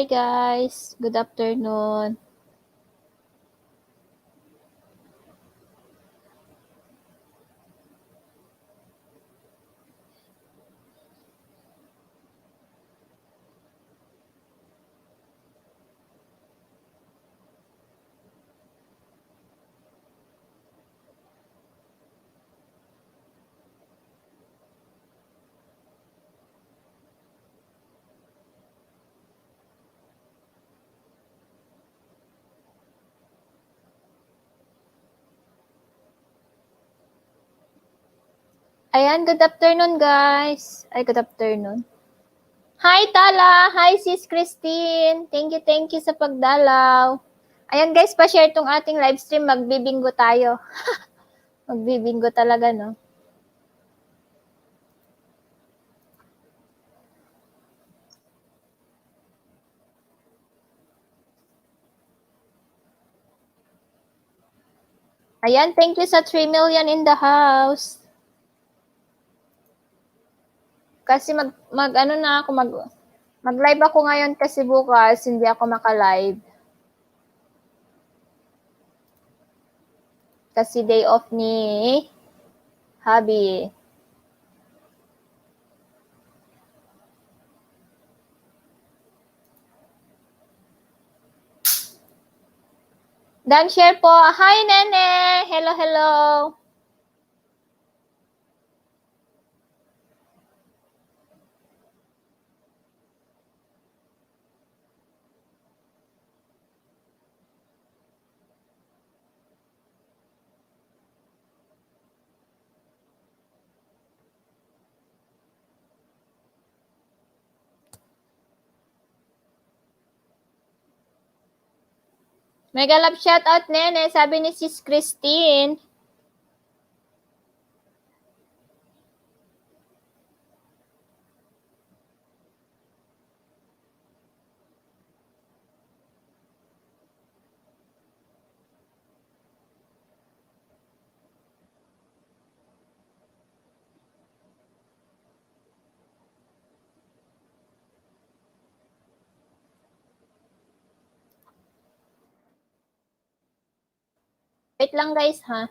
Hi guys, good afternoon. Ayan, good afternoon guys. Ay, good afternoon. Hi Tala! Hi Sis Christine! Thank you sa pagdalaw. Ayan guys, pa-share tong ating live stream. Magbibingo tayo. Magbibingo talaga, no? Ayan, thank you sa 3 million in the house. Kasi mag-live ako ngayon kasi bukas hindi ako maka-live. Kasi day off ni hubby. Dan share po. Hi Nene! Hello! Mega love shoutout, Nene, sabi ni Sis Christine. Wait lang guys, ha?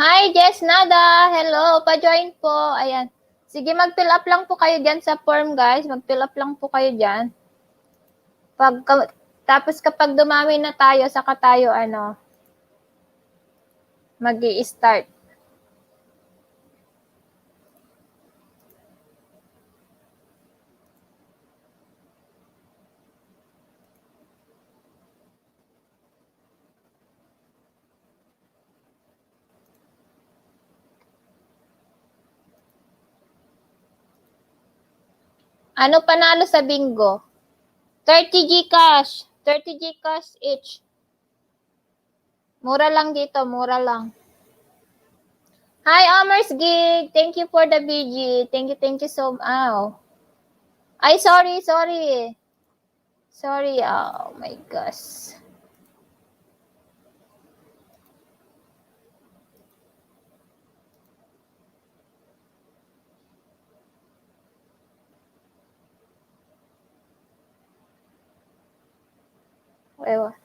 Hi, Jess Nada! Hello! Pa-join po. Ayan. Sige, mag-fill up lang po kayo dyan sa form, guys. Mag-fill up lang po kayo dyan. Tapos kapag dumami na tayo, saka tayo mag-i-start. Ano panalo sa bingo? 30 Gcash. 30 Gcash each. Mura lang dito, mura lang. Hi, Amers Gig. Thank you for the BG. Thank you so much. Ay, sorry. Sorry, oh my gosh. Ewan.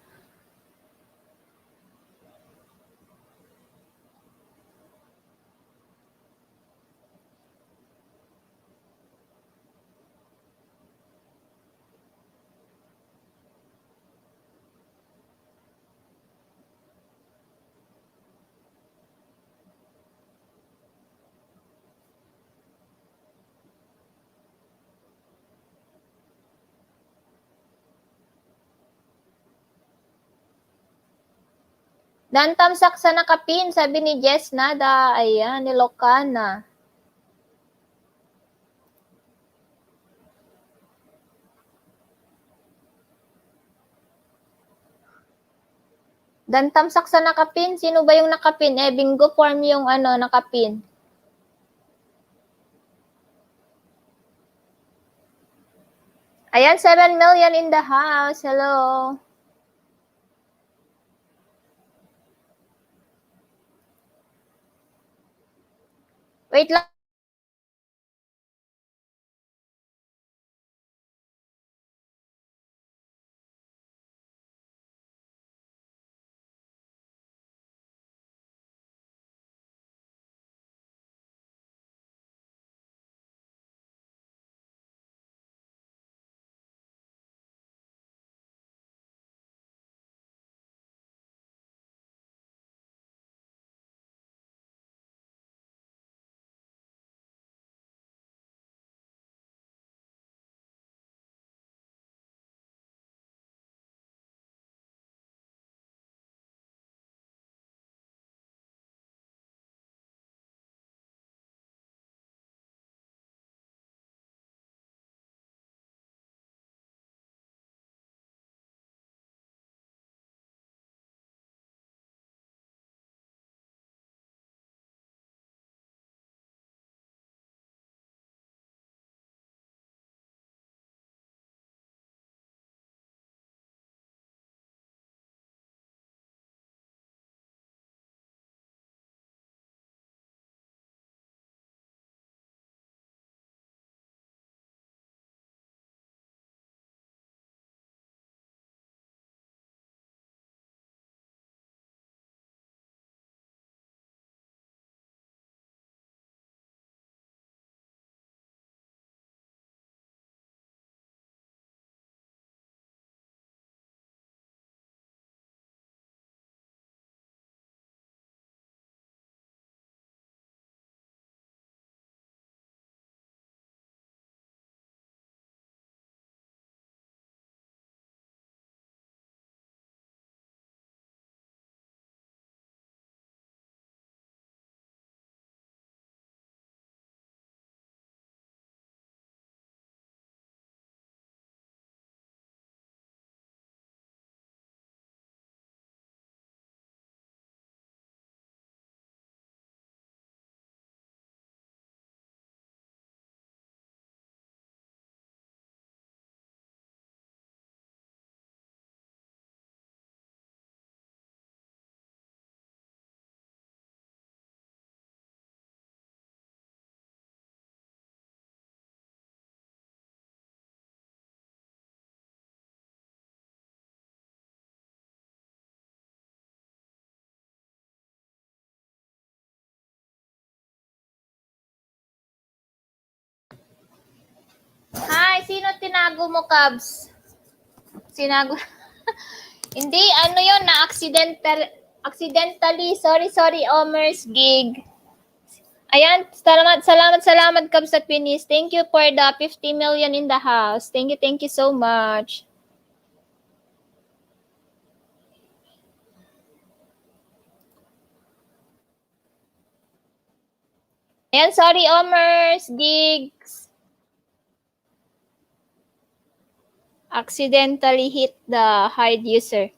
Dan tamsak sa nakapin, sabi ni Jess Nada. Ayan, ni Lokana. Dan tamsak sa nakapin. Sino ba yung nakapin? Bingo form yung nakapin. Ayan, 7 million in the house. Hello. Wait lang. Hi, sino tinago mo, Cubs? Sinago. Hindi, ano yun, accidentally. Sorry, Omer's gig. Ayan, salamat Kabs at Pinis. Thank you for the 50 million in the house. Thank you so much. Ayan, sorry, Omer's gigs. Accidentally hit the hard user.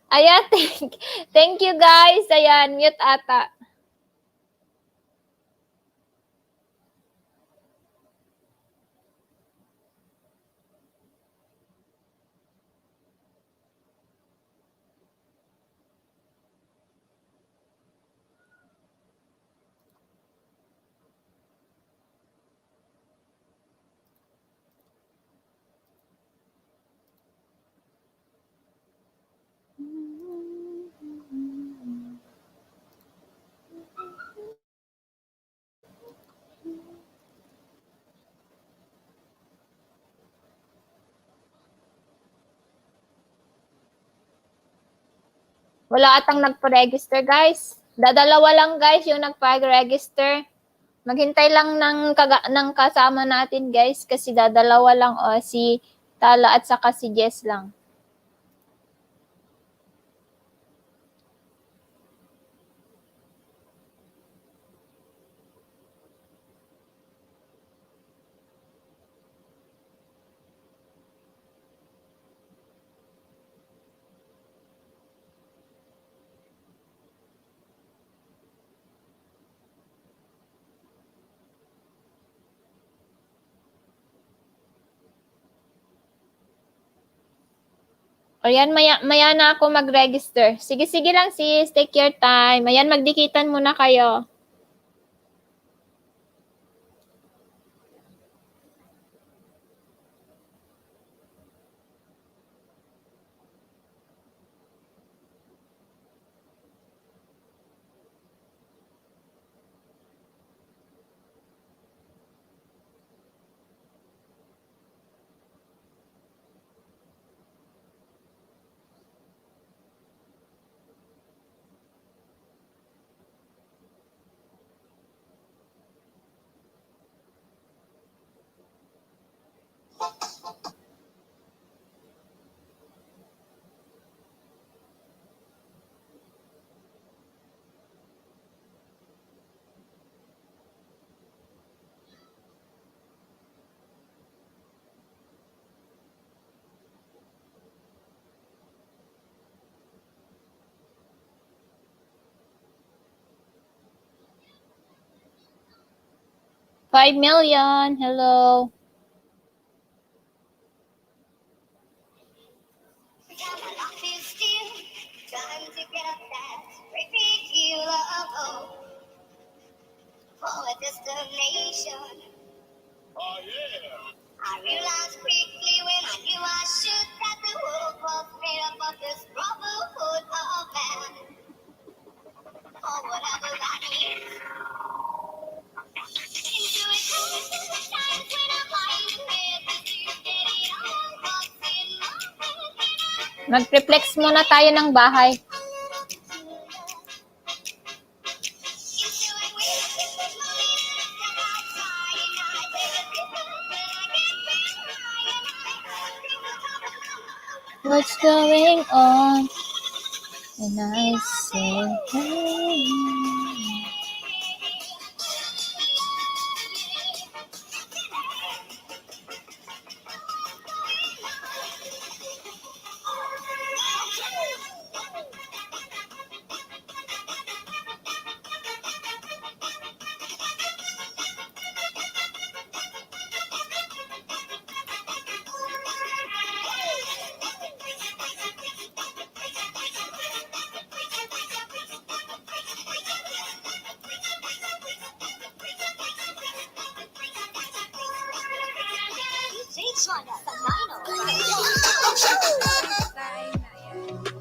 Ayan, thank you guys. Ayan, mute ata. Wala atang nagpa-register, guys. Dadalawa lang, guys, yung nagpa-register. Maghintay lang ng kasama natin, guys, kasi dadalawa lang si Tala at saka si Jess lang. Ayan, maya na ako mag-register. Sige lang sis, take your time. Ayan, magdikitan muna kayo. $5 million. Hello. Mag-reflex muna tayo ng bahay. What's going on? And I say, hey.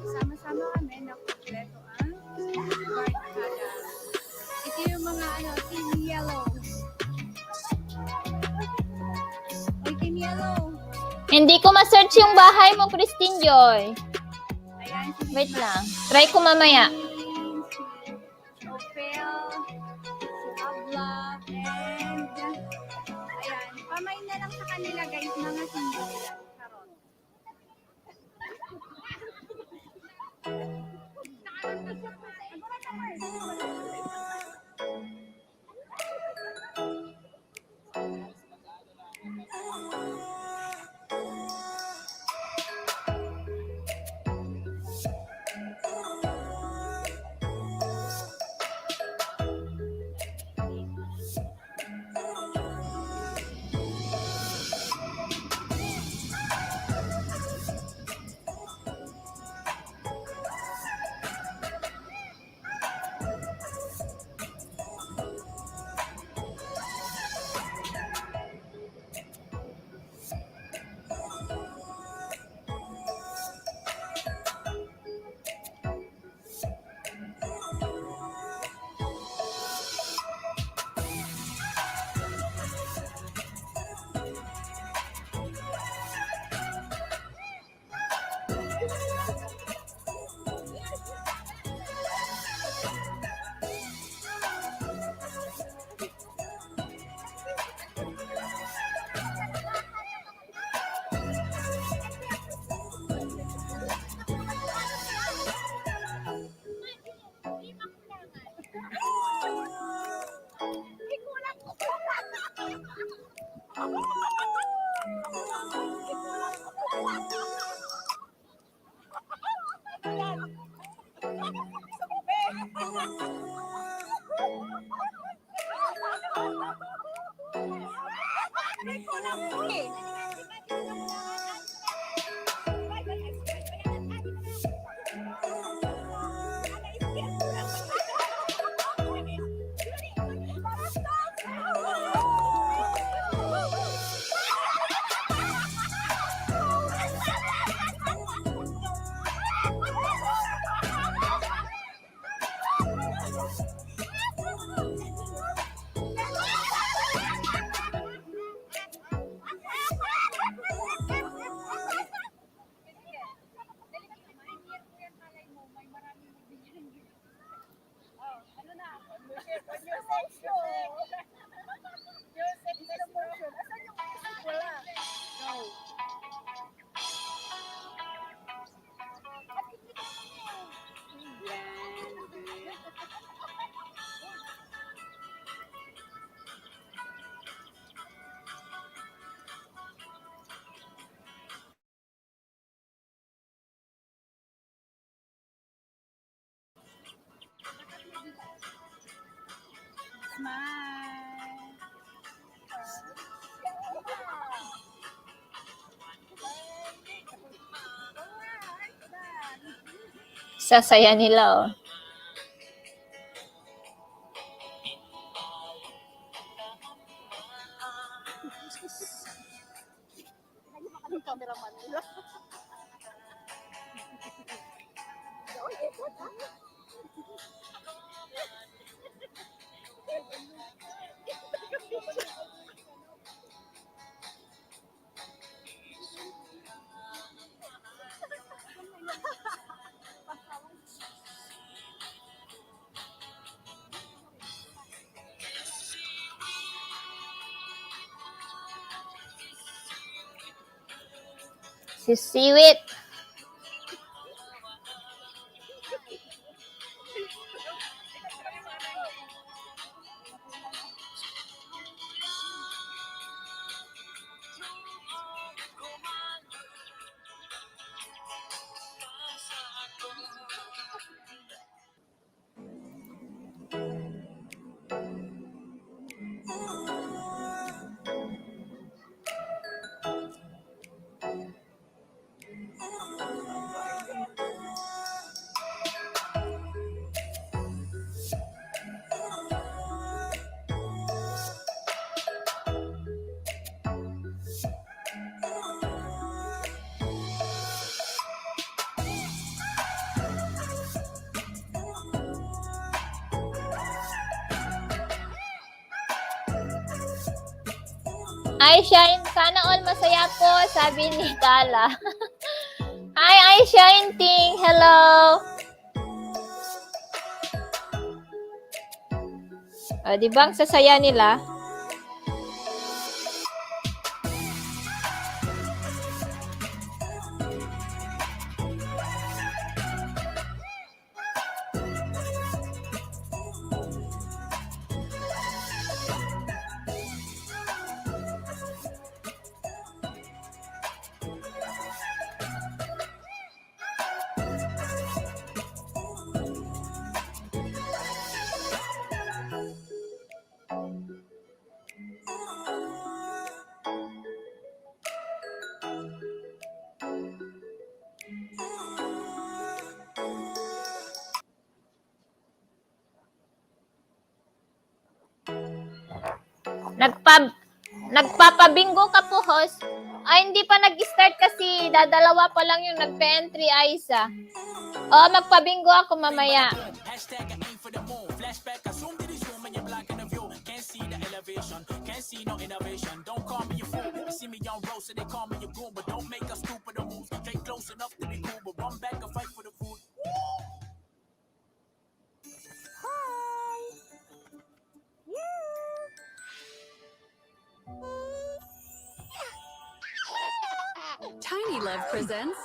Sama-sama kami na kompleto ang barkada. Ito yung mga Team Yellow. Oy, Team Yellow. Hindi ko ma-search yung bahay mo, Christine Joy. Ayan, si Wait lang. Try ko mamaya. si Opel, si Abla, and ayan, pamay na lang sa kanila guys, mga single lang. Charot. Smile. Sasaya nila, oh. Si Siwit. Aisha, sana all masaya po, sabi ni Tala. Hi, Aisha Inting. Hello. O, di ba ang sasaya nila? Nagpapabingo ka po, host? Ay, hindi pa nag-start kasi dadalawa pa lang yung nagpa-entry, Aisa. Oo, magpabingo ako mamaya. Tiny Love presents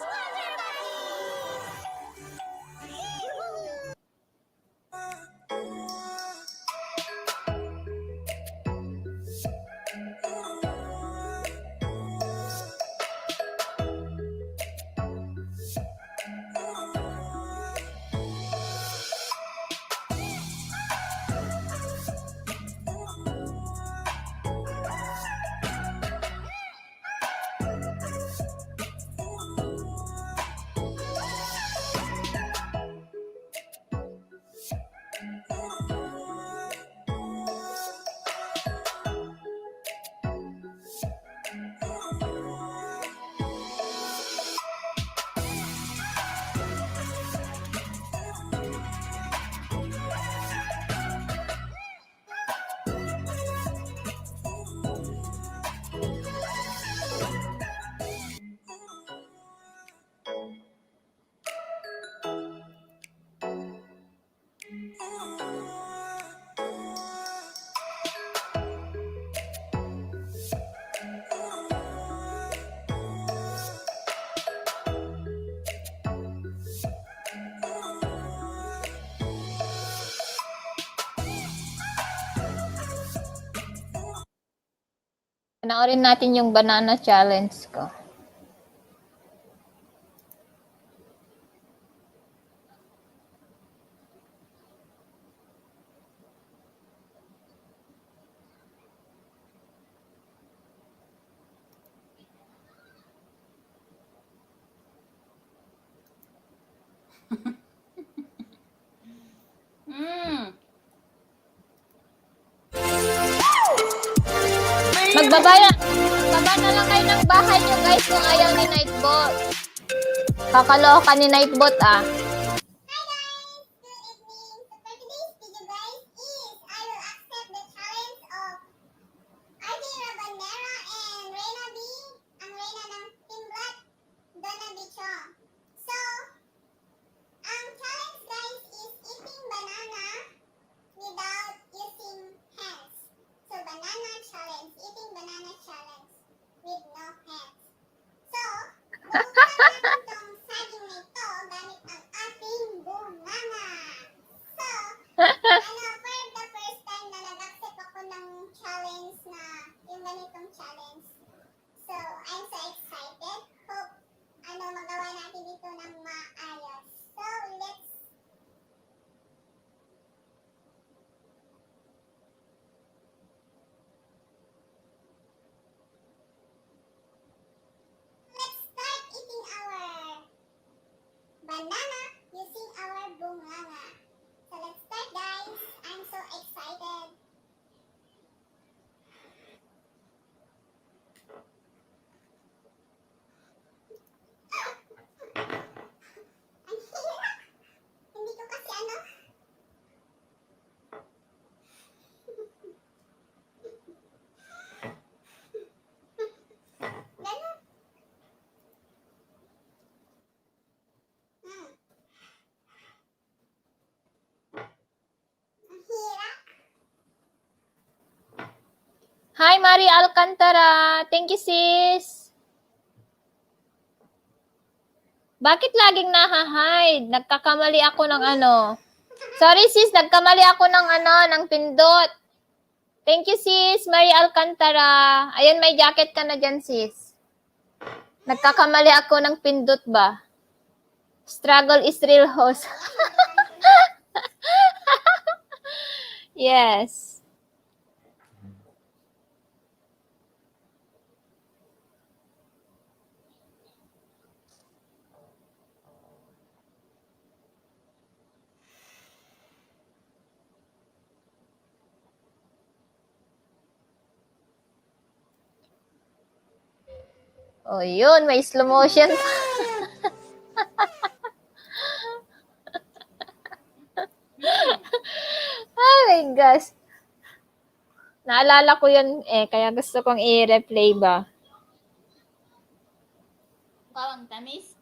Panoorin natin yung banana challenge ko. Baba na lang kayo ng bahay nyo guys kung ayaw ni Nightbot. Kakaloka ni Nightbot ah. Hi, Mari Alcantara. Thank you, sis. Bakit laging naha-hide? Nagkakamali ako ng ano. Sorry, sis. Nagkamali ako ng ano, ng pindot. Thank you, sis. Mari Alcantara. Ayun, may jacket ka na dyan, sis. Nagkakamali ako ng pindot ba? Struggle is real, host. Yes. Oh, yun. May slow motion. Oh my gosh. Naalala ko yun eh, kaya gusto kong i-replay ba. Bawang tamis?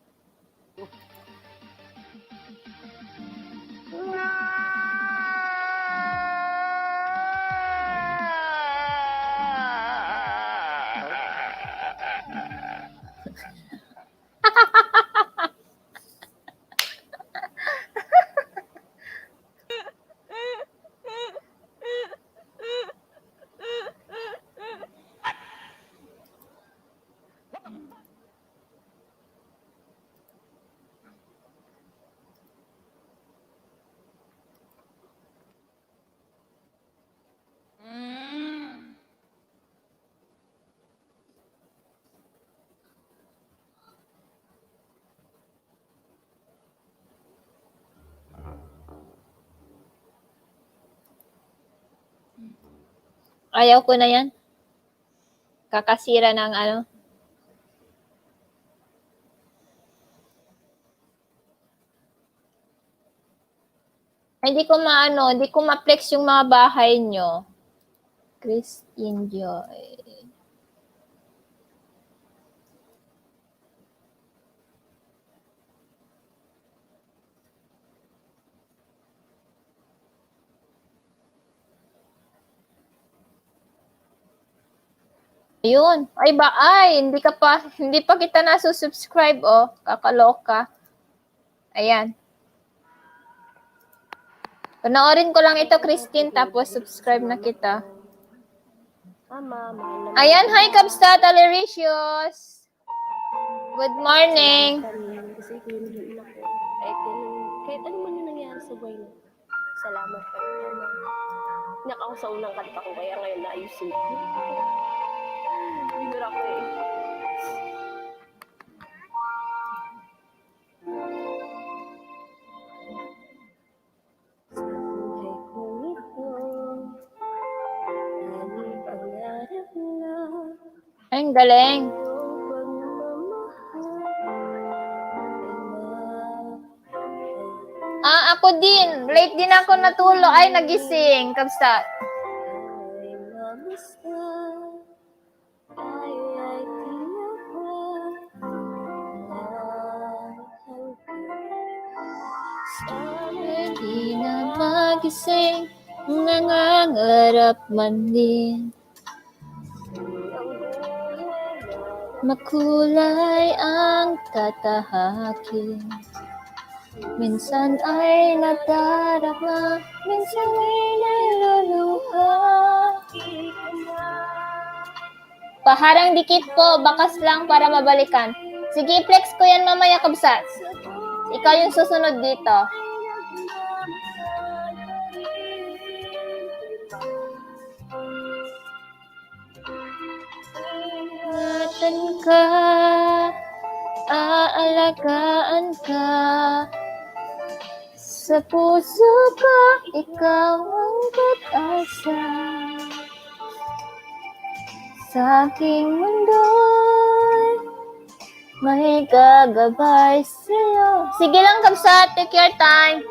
Ayaw ko na yan. Kakasira ng ano. Hindi ko maano, hindi ko ma-flex yung mga bahay nyo. Christine Joy. Ayun. Hindi pa kita nasusubscribe, oh. Kakaloka. Ayan. Panoorin ko lang ito, Christine, tapos subscribe na kita. Ayan, hi, Kabsta, Talericious. Good morning. Kasi kinulong ako. Kahit ano man yung nangyari sa buhay niya. Salamat pa rin. Inak ako sa unang kanta ko, kaya ngayon naayusin ko. Binura ko eh. Sa buhay kong ito, lagi pangarap na galing. Ako din. Late din ako natulog. Ay, nagising. Kabsat. Hindi na magising, nangangarap man din. Makulay ang tatahakin. Minsan ay nadarama, minsan ay naluluha. Paharang dikit po, bakas lang para mabalikan. Sige, flex ko yan mamaya, kabsat. Ikaw yung susunod dito. Ingatan ka, aalagaan ka. Sa puso ko, ikaw ang pag-asa. Sa aking mundo'y may gagabay sa'yo. Sige lang, kabsat. Take your time.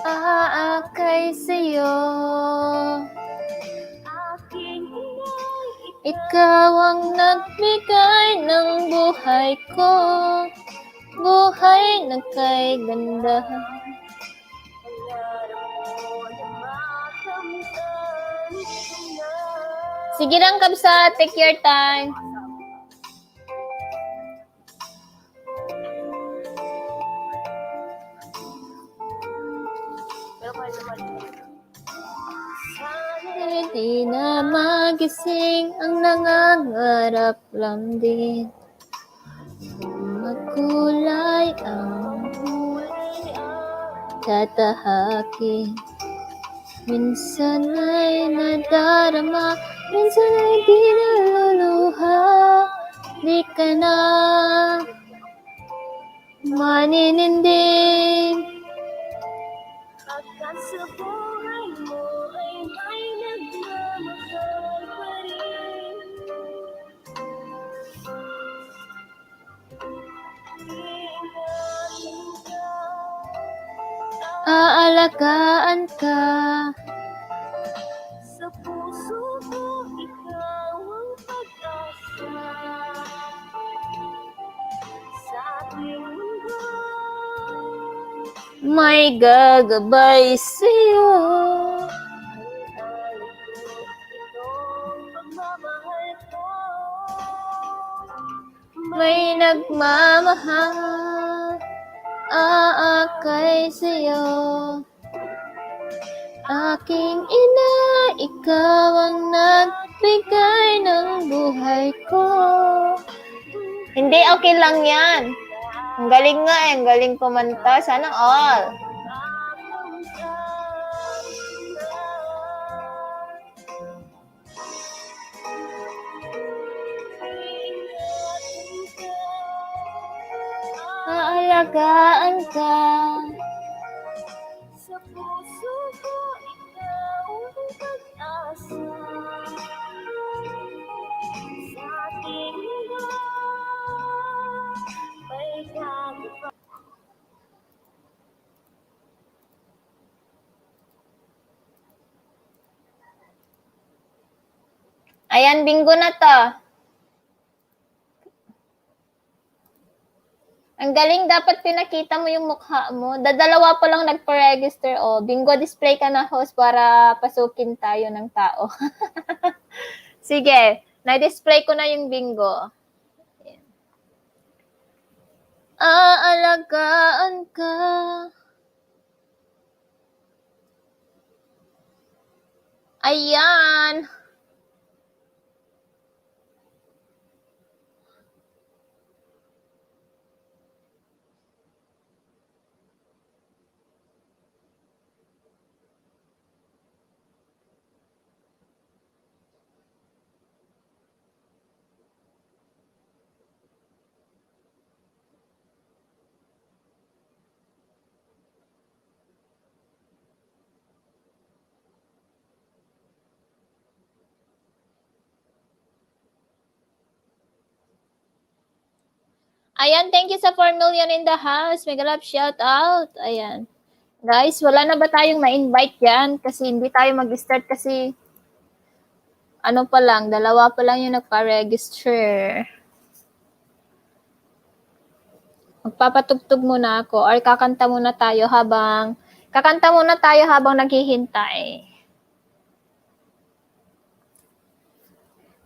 Aakay sa'yo. Ikaw ang nagbigay ng buhay ko. Buhay na kay ganda. Sige lang, kabsa. Take your time. Hindi na magising, ang nangangarap lang din. Magkulay ang tatahakin. Minsan ay nadarama, minsan ay di naluluha. Di ka na maninindig. Pagkat sa buhay mo ay may nagmamahal pa rin. Aalagaan ka. Sa puso ko, ikaw ang pag-asa. Sa ating mundo, may gagabay sa'yo. May nagmamahal, aakay sa'yo. Aking ina, ikaw ang nagbigay ng buhay ko. Hindi, okay lang yan. Ang galing nga eh, ang galing kumanta. Sana all. Aalagaan ka. Sa puso ko, ikaw ang pag-asa. Sa ating mundo, may gagawin. Ayan, bingo na to. Ang galing, dapat pinakita mo yung mukha mo. Dadalawa pa lang nagpa-register. Oh, bingo, display ka na, host, para pasukin tayo ng tao. Sige, na-display ko na yung bingo. Ayan. Aalagaan ka. Ayan. Ayan, thank you sa 4 million in the house. Mega love shout out. Ayan. Guys, wala na ba tayong ma-invite yan? Kasi hindi tayo mag-start kasi ano pa lang, 2 pa lang yung nagpa-register. Magpapatugtog muna ako or kakanta muna tayo habang naghihintay.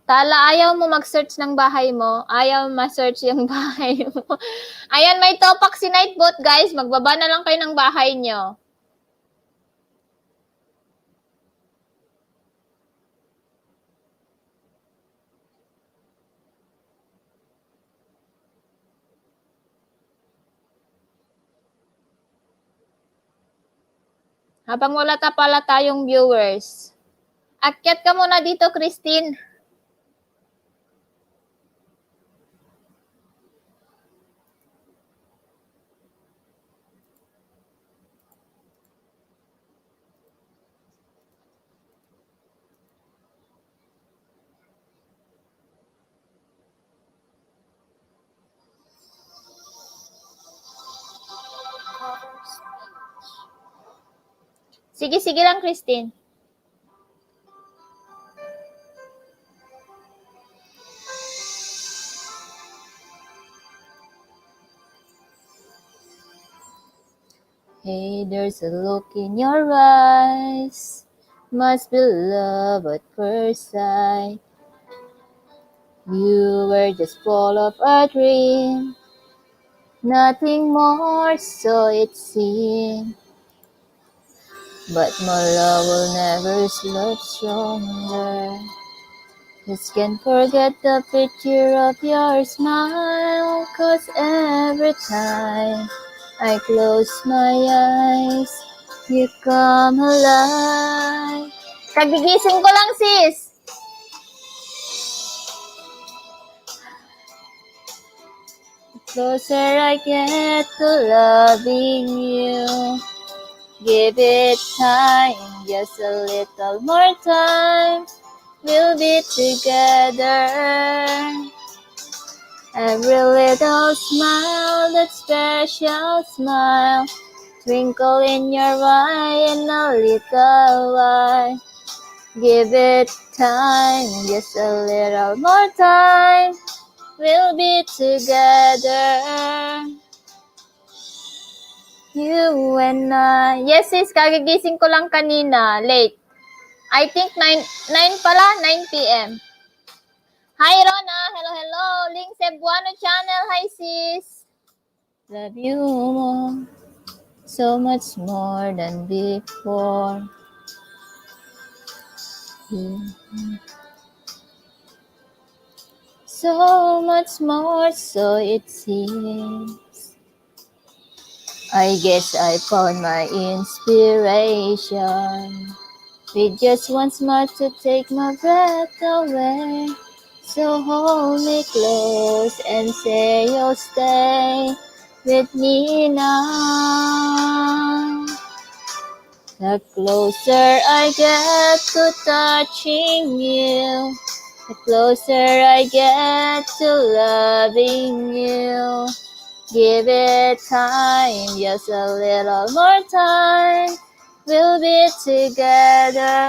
Tala, ayaw mo mag-search ng bahay mo. Ayaw ma-search yung bahay mo. Ayan, may topak si Nightbot, guys. Magbaba na lang kayo ng bahay nyo. Habang wala pala tayong viewers. Akyat ka muna dito, Christine. Sige lang, Christine. Hey, there's a look in your eyes. Must be love at first sight. You were just full of a dream. Nothing more, so it seemed. But my love will never slow stronger. Just can't forget the picture of your smile. 'Cause every time I close my eyes, you come alive. Kagigising ko lang, sis. The closer I get to loving you. Give it time, just a little more time. We'll be together. Every little smile, that special smile, twinkle in your eye in a little while. Give it time, just a little more time. We'll be together. You and I. Yes, sis, kagigising ko lang kanina. Late. I think 9 pala, 9 p.m. Hi, Rona. Hello. Ling Cebuano channel. Hi, sis. Love you more. So much more than before. So much more, so it seems. I guess I found my inspiration. With just one smile to take my breath away. So hold me close and say you'll stay with me now. The closer I get to touching you, the closer I get to loving you. Give it time, just a little more time. We'll be together.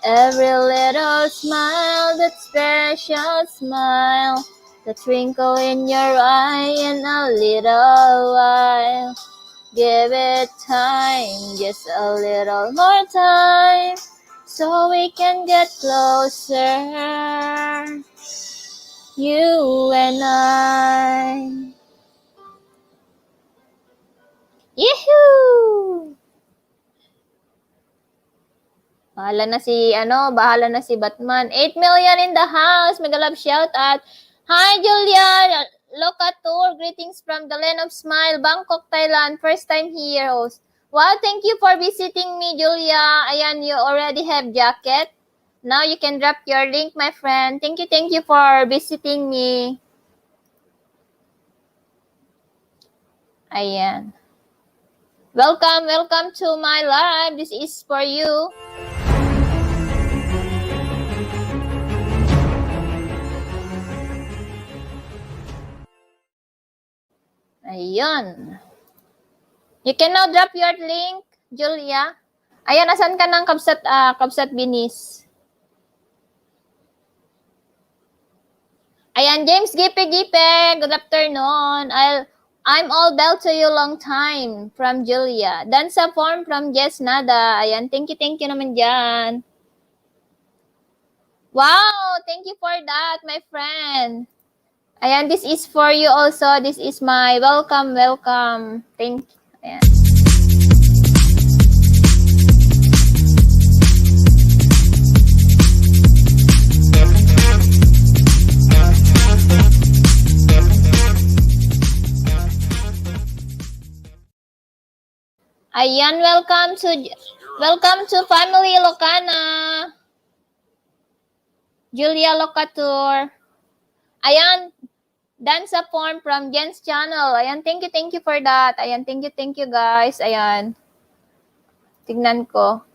Every little smile, that special smile, the twinkle in your eye in a little while. Give it time, just a little more time, so we can get closer. You and I. Yehoo! Bahala na si Batman. 8 million in the house. Mega love shout out. Hi, Julia. Locator. Greetings from the land of smile, Bangkok, Thailand. First time here, host. Wow, thank you for visiting me, Julia. Ayan, you already have jacket. Now you can drop your link, my friend. Thank you for visiting me. Ayan. Welcome to my live. This is for you. Ayun. You can now drop your link, Julia. Ayan, asan ka ng Kabsat Binis? Ayan, James Gipe. Good afternoon. I'm all bell to you long time from Julia. Dansa form from Jess Nada. Ayan, thank you naman dyan. Wow, thank you for that, my friend. Ayan, this is for you also. This is my welcome. Thank you. Ayan. Ayan, welcome to Family Locana. Julia Locatur. Ayan, dansa form from Jen's channel. Ayan, thank you for that. Ayan, thank you guys. Ayan. Tignan ko.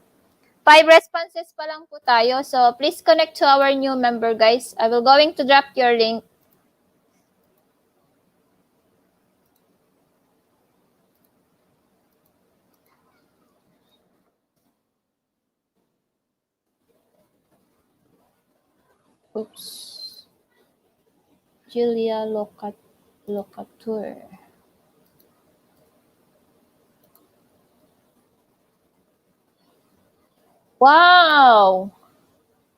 5 responses pa lang po tayo. So, please connect to our new member, guys. I will going to drop your link. Oops. Julia Locatur. Wow!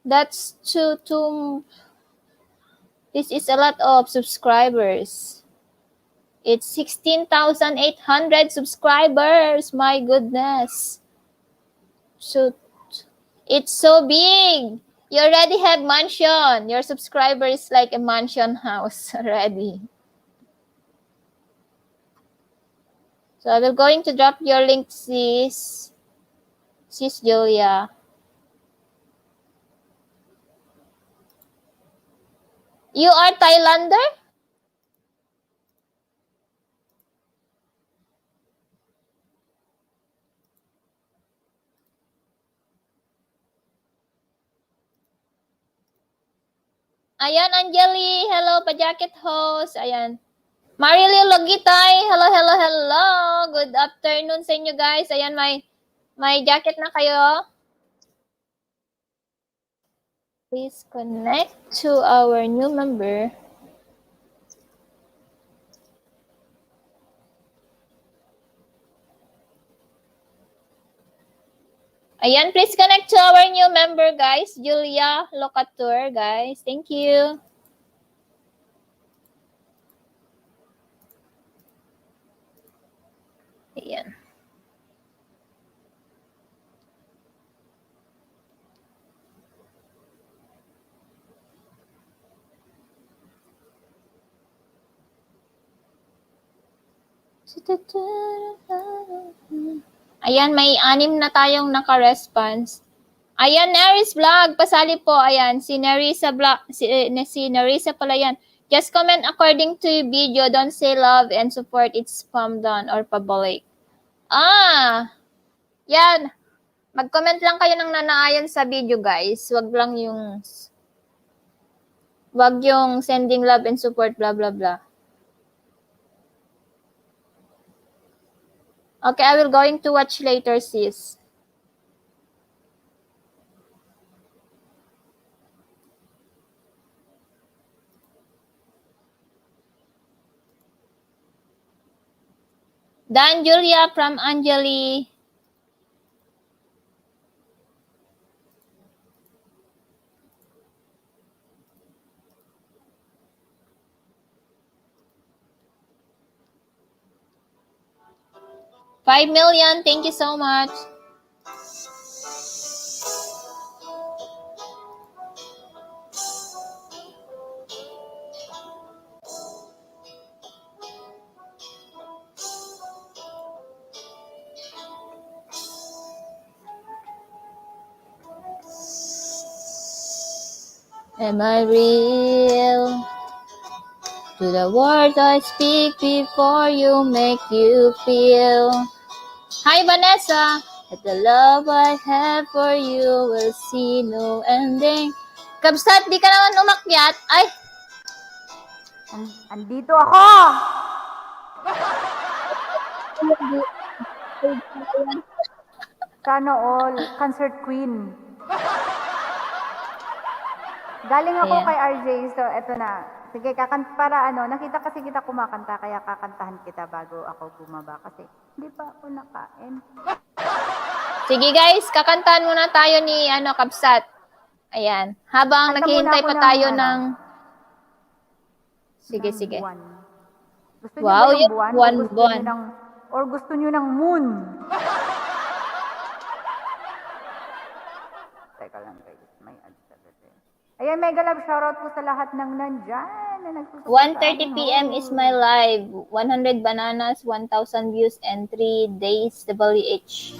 That's two. This is a lot of subscribers. It's 16,800 subscribers. My goodness. So, it's so big. You already have mansion. Your subscriber is like a mansion house already. So I will going to drop your link, sis Julia. You are Thailander? Ayan, Anjali. Hello, pa-jacket host. Ayan. Marilyn Logitay. Hello. Good afternoon sa inyo, guys. Ayan, may jacket na kayo. Please connect to our new member. Ayan, please connect to our new member, guys. Julia Locatur, guys. Thank you. Ayan. Ayan, may 6 na tayong naka-response. Ayan, Neris Vlog, pasali po. Ayan, si Nerissa Vlog, si Nerissa pala yan. Just comment according to your video. Don't say love and support. It's spam done or pabalik. Yan. Mag-comment lang kayo ng nanaayon sa video, guys. Wag yung sending love and support, blah, blah, blah. Okay, I will going to watch later, sis. Dan Julia from Anjali. $5 million. Thank you so much. Am I real? To the words I speak before you make you feel. Hi, Vanessa. That the love I have for you will see no ending. Kabsat, di ka naman umakyat. Ay! Andito ako! Sana all. Concert queen. Galing ako Ayan. kay RJ, so eto na. Sige, para nakita kasi kita kumakanta, kaya kakantahan kita bago ako bumaba kasi hindi pa ako nakain. Sige guys, kakantahan muna tayo ni Kabsat. Ayan. Habang Kanta naghihintay muna pa ako tayo ng, ng... Sige, ng sige. buwan. Gusto niyo Wow, ba ng yung buwan? buwan, O gusto buwan. niyo ng, or gusto niyo ng moon? Teka lang guys, may ads agad eh. Ayan, mega love shoutout po sa lahat ng nandyan na nagsusupport sa 1:30 aking p.m. is my live. 100 bananas, 1,000 views, and 3 days WH.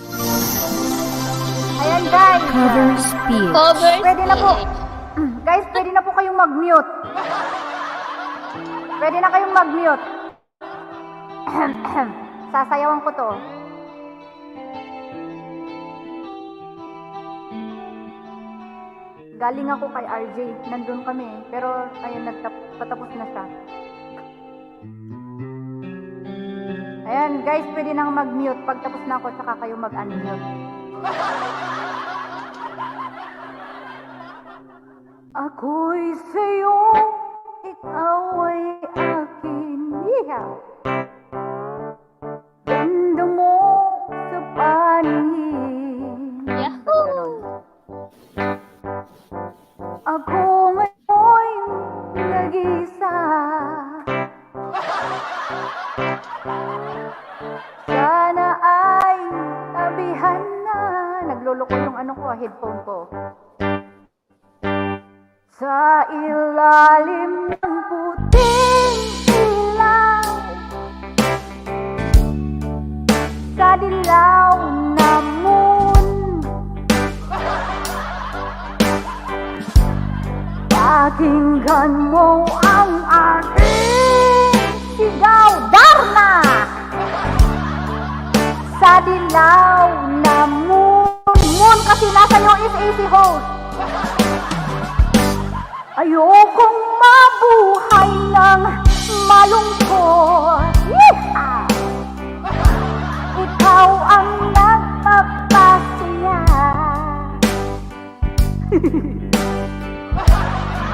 Ayan guys, Covers pwede na po. PH. Guys, pwede na po kayong mag-mute. Pwede na kayong mag-mute. Sasayawan ko to. Galing ako kay RJ. Nandun kami. Pero, ayun, patapos na siya. Ayan, guys, pwede nang mag-mute. Pag tapos na ako, tsaka kayo mag-unmute. Ako'y sa'yo, ikaw ay akin. Ihaw! Ganda mo sa paningin. Yahoo! Ganon. Ako ngayon nag-isa. Sana ay tabihan na. Nagluloko yung headphone ko. Sa ilalim ng puting ilaw, sa dilaw na moon, pakinggan mo ang aking sigaw, Darna! Sa dilaw na moon, moon kasi nasa iyo is AC host. Ayokong mabuhay ng malungkot. Yeehaw! Ikaw ang nagpapasaya.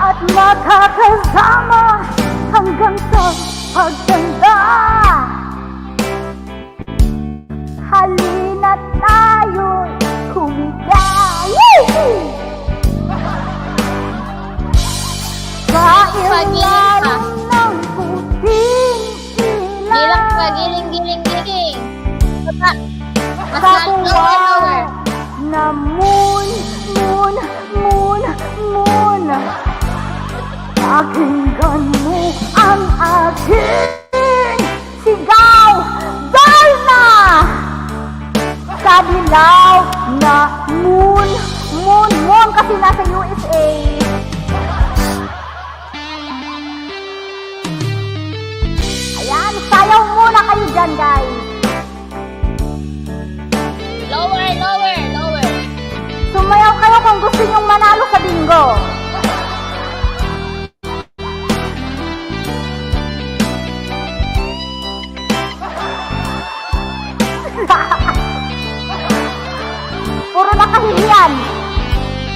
At makakasama hanggang sa pagtanda. Halina't tayo'y humigay. Yee! Sa ilalim ng puting ilaw, Gilang ka, giling. Baba. Mas sa lower, lower. buwan na moon, moon, moon, moon. Pakinggan mo ang aking sigaw, Darna! Sa dilaw na moon, moon, moon kasi nasa USA. Ayan, sayaw muna kayo dyan, guys. Lower, lower, lower. Sumayaw kayo kung gusto nyong manalo sa bingo. Puro nakahihiyan.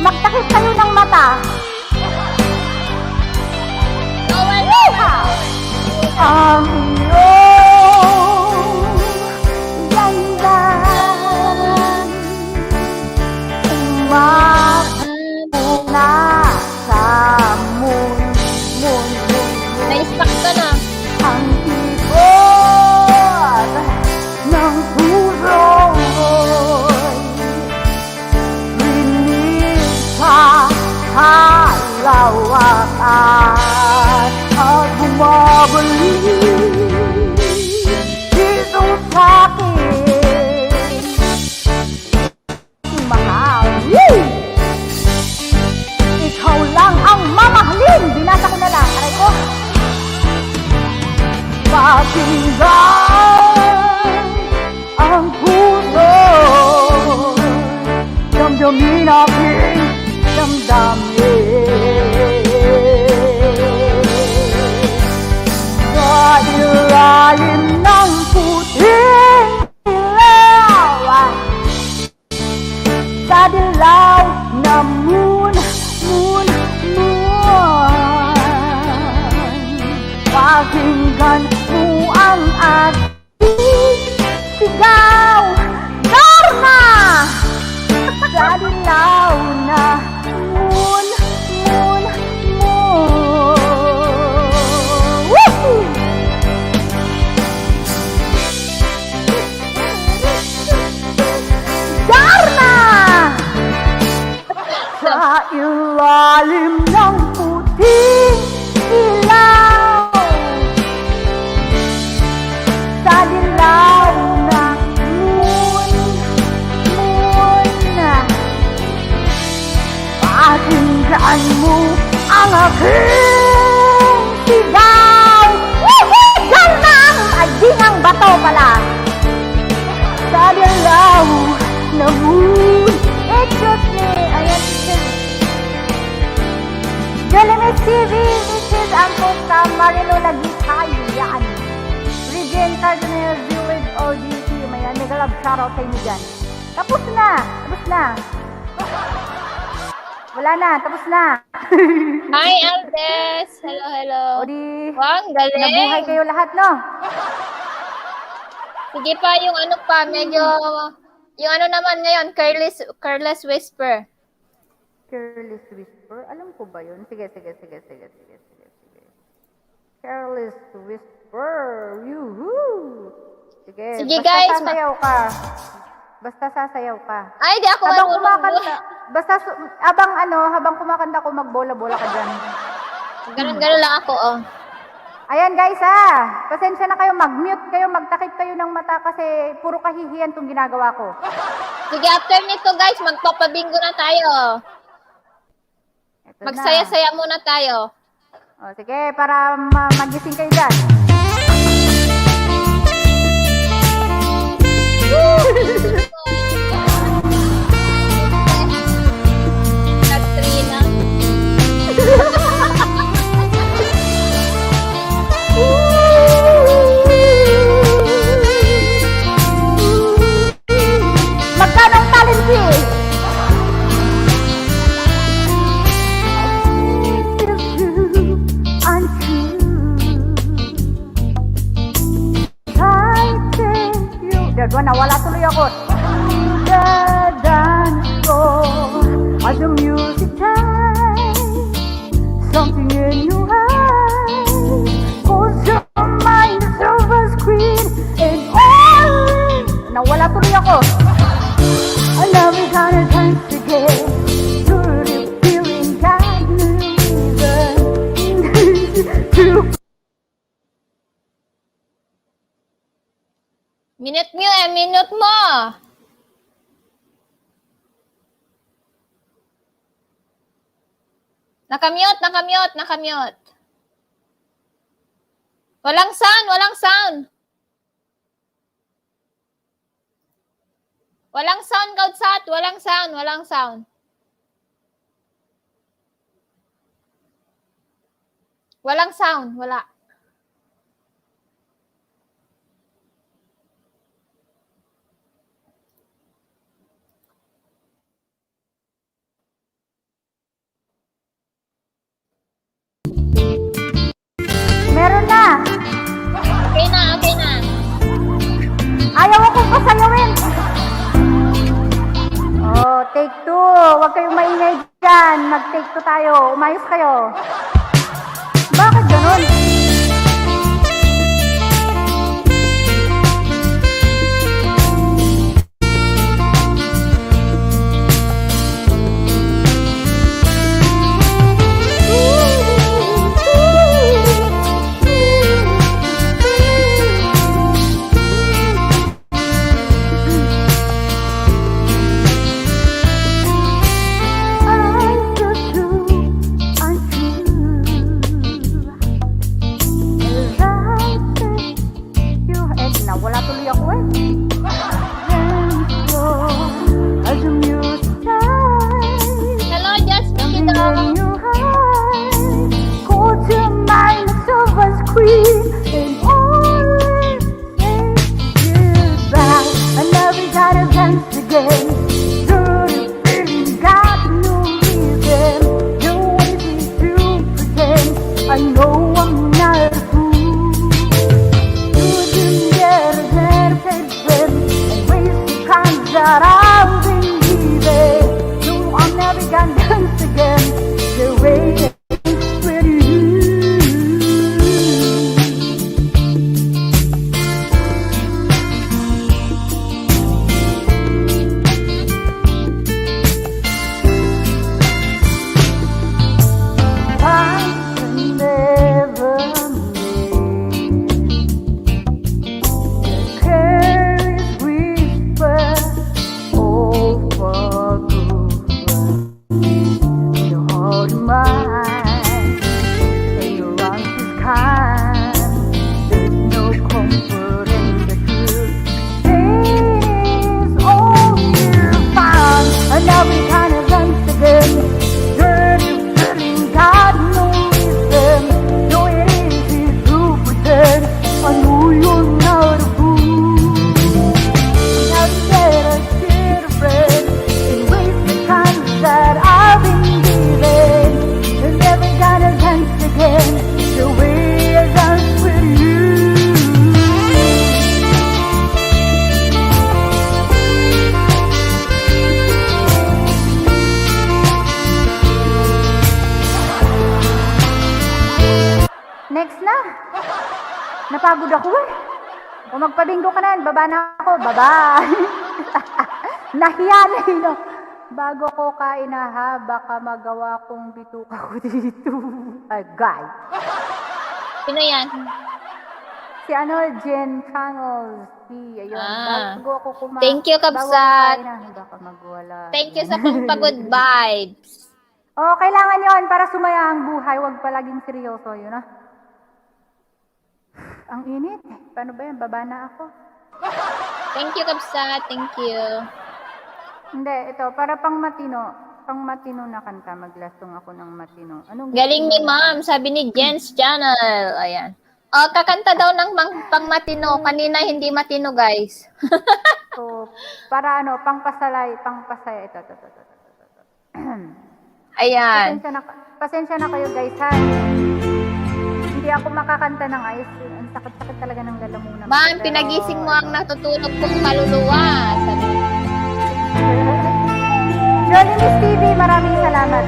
Magtakip kayo ng mata. Lower, Yeehaw! Ang iyong ganda umapuna sa moon, moon, moon, moon. Na-stuck ka na. Ang tibok ng puso'y rinig sa halawakan at bumabalik dito sa'kin. Mahal, ikaw lang ang mamahalin. Binasa ko na lang, aray ko. Pakinggan ang puso, damdamin aking damdamin. Sa Sa ilalim ng puting ilaw, sa dilaw na moon, pakinggan mo ang aking sigaw. Yan na ay di ang bato pala. Sa dilaw na moon, it's just me. Ayan, Jolimis TV, this is Uncle Sam Marino Lagitay. Yan. Regine Cardinal Village OGT. Mayan, mega love shoutout sa inyo dyan. Tapos na. Wala na, tapos na. Hi, Aldes! Hello, hello. O di, Wow, ang galing. nabuhay kayo lahat, no? Sige pa, yung ano pa, medyo, yung ano naman ngayon, Careless Whisper. Careless Whisper? Alam ko ba yun? Sige. Careless Whisper. Yuhuu! Sige, Sige, basta guys, sasayaw ka. Basta sasayaw ka. Ay, di ako Habang marunong. kumakanta, habang kumakanta ko, magbola-bola ka dyan. Ganun lang ako, oh. Ayan guys pasensya na kayo, mag-mute kayo, magtakip kayo ng mata kasi puro kahihiyan tong ginagawa ko. Sige, after nito, guys, magpapabingo na tayo. Ito na. Magsaya-saya muna tayo. O, sige, para magising kayo dyan. Katrina. Magkano ang talent fee? Nawala tuloy ako. The dance floor as the music dies, something in your eyes pulls your mind to silver screen and all. Nawala tuloy ako. I love it how to dance again. Truly feeling God reason to. Minute mo. Nakamute. Walang sound. Walang sound, Kaudsat. Walang sound. Walang sound, wala. Meron na. Okay na. Ayaw akong pasayawin. Oh, take 2. Huwag kayong maingay dyan. Mag-take 2 tayo. Umayos kayo. Bakit ganun? Wala tuloy ako eh. Hello, Jasmine Kiddo. I know I'm not a fool. You didn't get ahead and waste the time that I've been giving. No, I'm never gonna dance again the way it's with you. Next na. Napagod ako eh. Kung magpabingo ka na, baba na ako. Bye-bye. Nahiya na yun. No? Bago ko kain na baka magawa kong bituka ko dito. Ay, guy. Sino yan? Si Jen Channels. Ayun. Bago ako kumain. Thank you, Kabsat. Baka magwala. Thank you sa pampagod vibes. Oh, kailangan yon para sumaya ang buhay. Huwag palaging seryoso. Yun ah. Ang init. Paano ba yan? Baba na ako. Thank you, Kabsat. Thank you. Hindi, ito. Para pang matino. Pang matino na kanta. Maglasong ako ng matino. Anong Galing ni ma'am, sabi ni Jen's Channel. Ayan. Kakanta daw ng pang matino. Kanina hindi matino, guys. So, para ano, pang pasalay, pang pasaya. Ito. Ayan. Pasensya na kayo guys ha. Hindi ako makakanta ng ayos. Ang sakit-sakit talaga ng lalamunan. Ma'am, pinagising mo ang natutulog kong kaluluwa. Sabi. Johnny Miss TV, maraming salamat.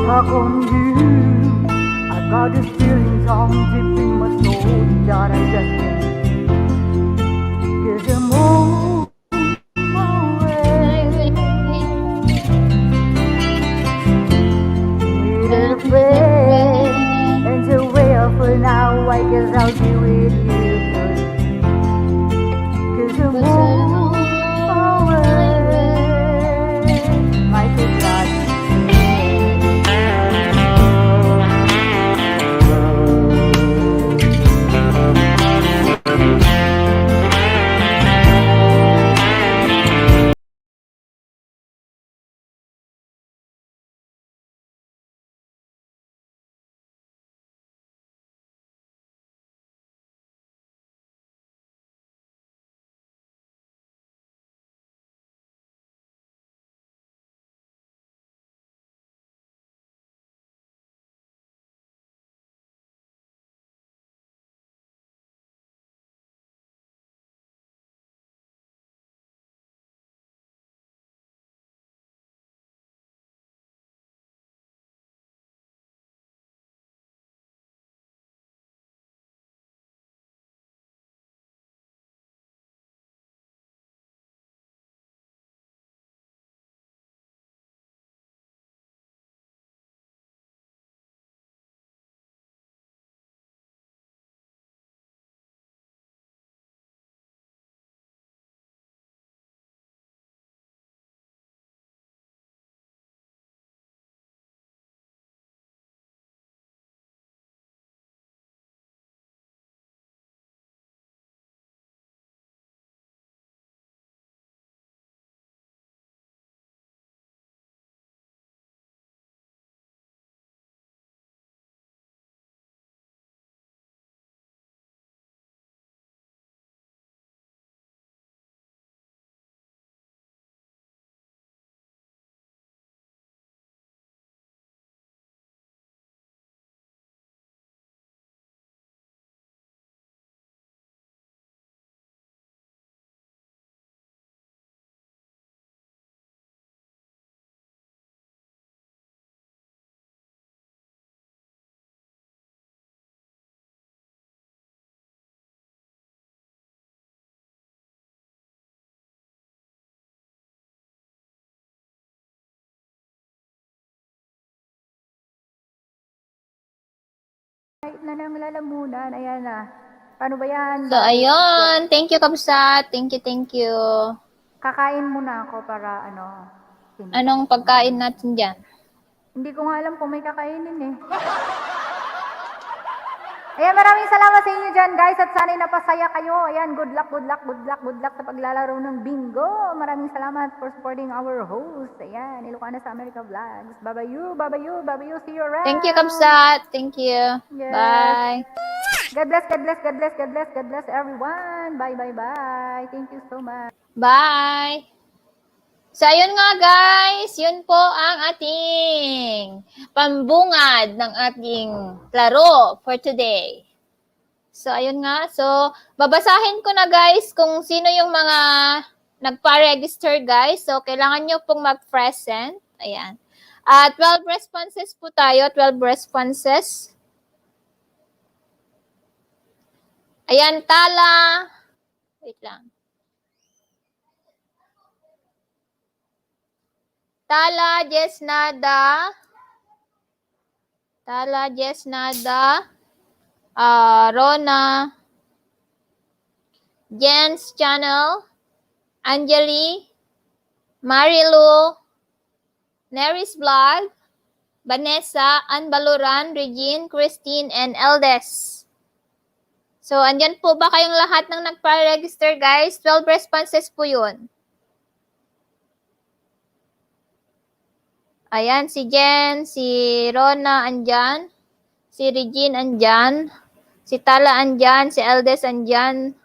Stuck on you, I got this feeling down deep in my soul that I just can't get them all away. Needed a friend, and the way for now, I guess I'll be with you. Cause you're more away. My good God. Na ng lalamunan, ayan na. Paano ba yan? So, ayun. Thank you, Kabsat. Thank you. Kakain muna ako para ano. Anong pagkain natin dyan? Hindi ko nga alam kung may kakainin eh. Ayan, maraming salamat sa inyo dyan guys at sana'y napasaya kayo. Ayan, good luck sa paglalaro ng bingo. Maraming salamat for supporting our host. Ayan, Ilocana sa America Vlogs. Bye bye, see you around. Thank you, Kabsat. Thank you. Yes. Bye. God bless everyone. Bye. Thank you so much. Bye. So, ayun nga guys, yun po ang ating pambungad ng ating laro for today. So, ayun nga. So, babasahin ko na guys kung sino yung mga nagpa-register guys. So, kailangan nyo pong mag-present. Ayan. 12 responses po tayo. 12 responses. Ayan, Tala. Wait lang. Tala, Jess Nada. Tala, Jess Nada. Rona. Jen's Channel. Anjali. Marilu. Neris Vlog. Vanessa, Anbaluran, Regine, Christine, and Eldes. So, andyan po ba kayong lahat ng nagpa-register, guys? 12 responses po yun. Ayan, si Jen, si Rona andyan, si Regine andyan, si Tala andyan, si Eldes andyan.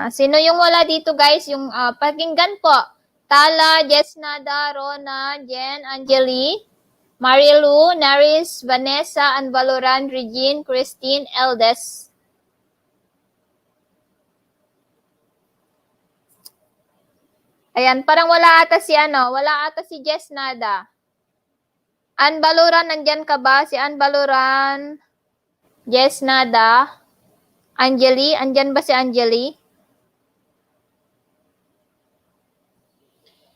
Sino yung wala dito, guys? Yung pakinggan po. Tala, Jess Nada, Rona, Jen, Anjali, Marilu, Naris, Vanessa, Anvaloran, Regine, Christine, Eldes. Ayan, parang wala ata si Jess Nada. Anvaloran, nandyan ka ba? Si Anvaloran, Jess Nada, Anjali, andyan ba si Anjali?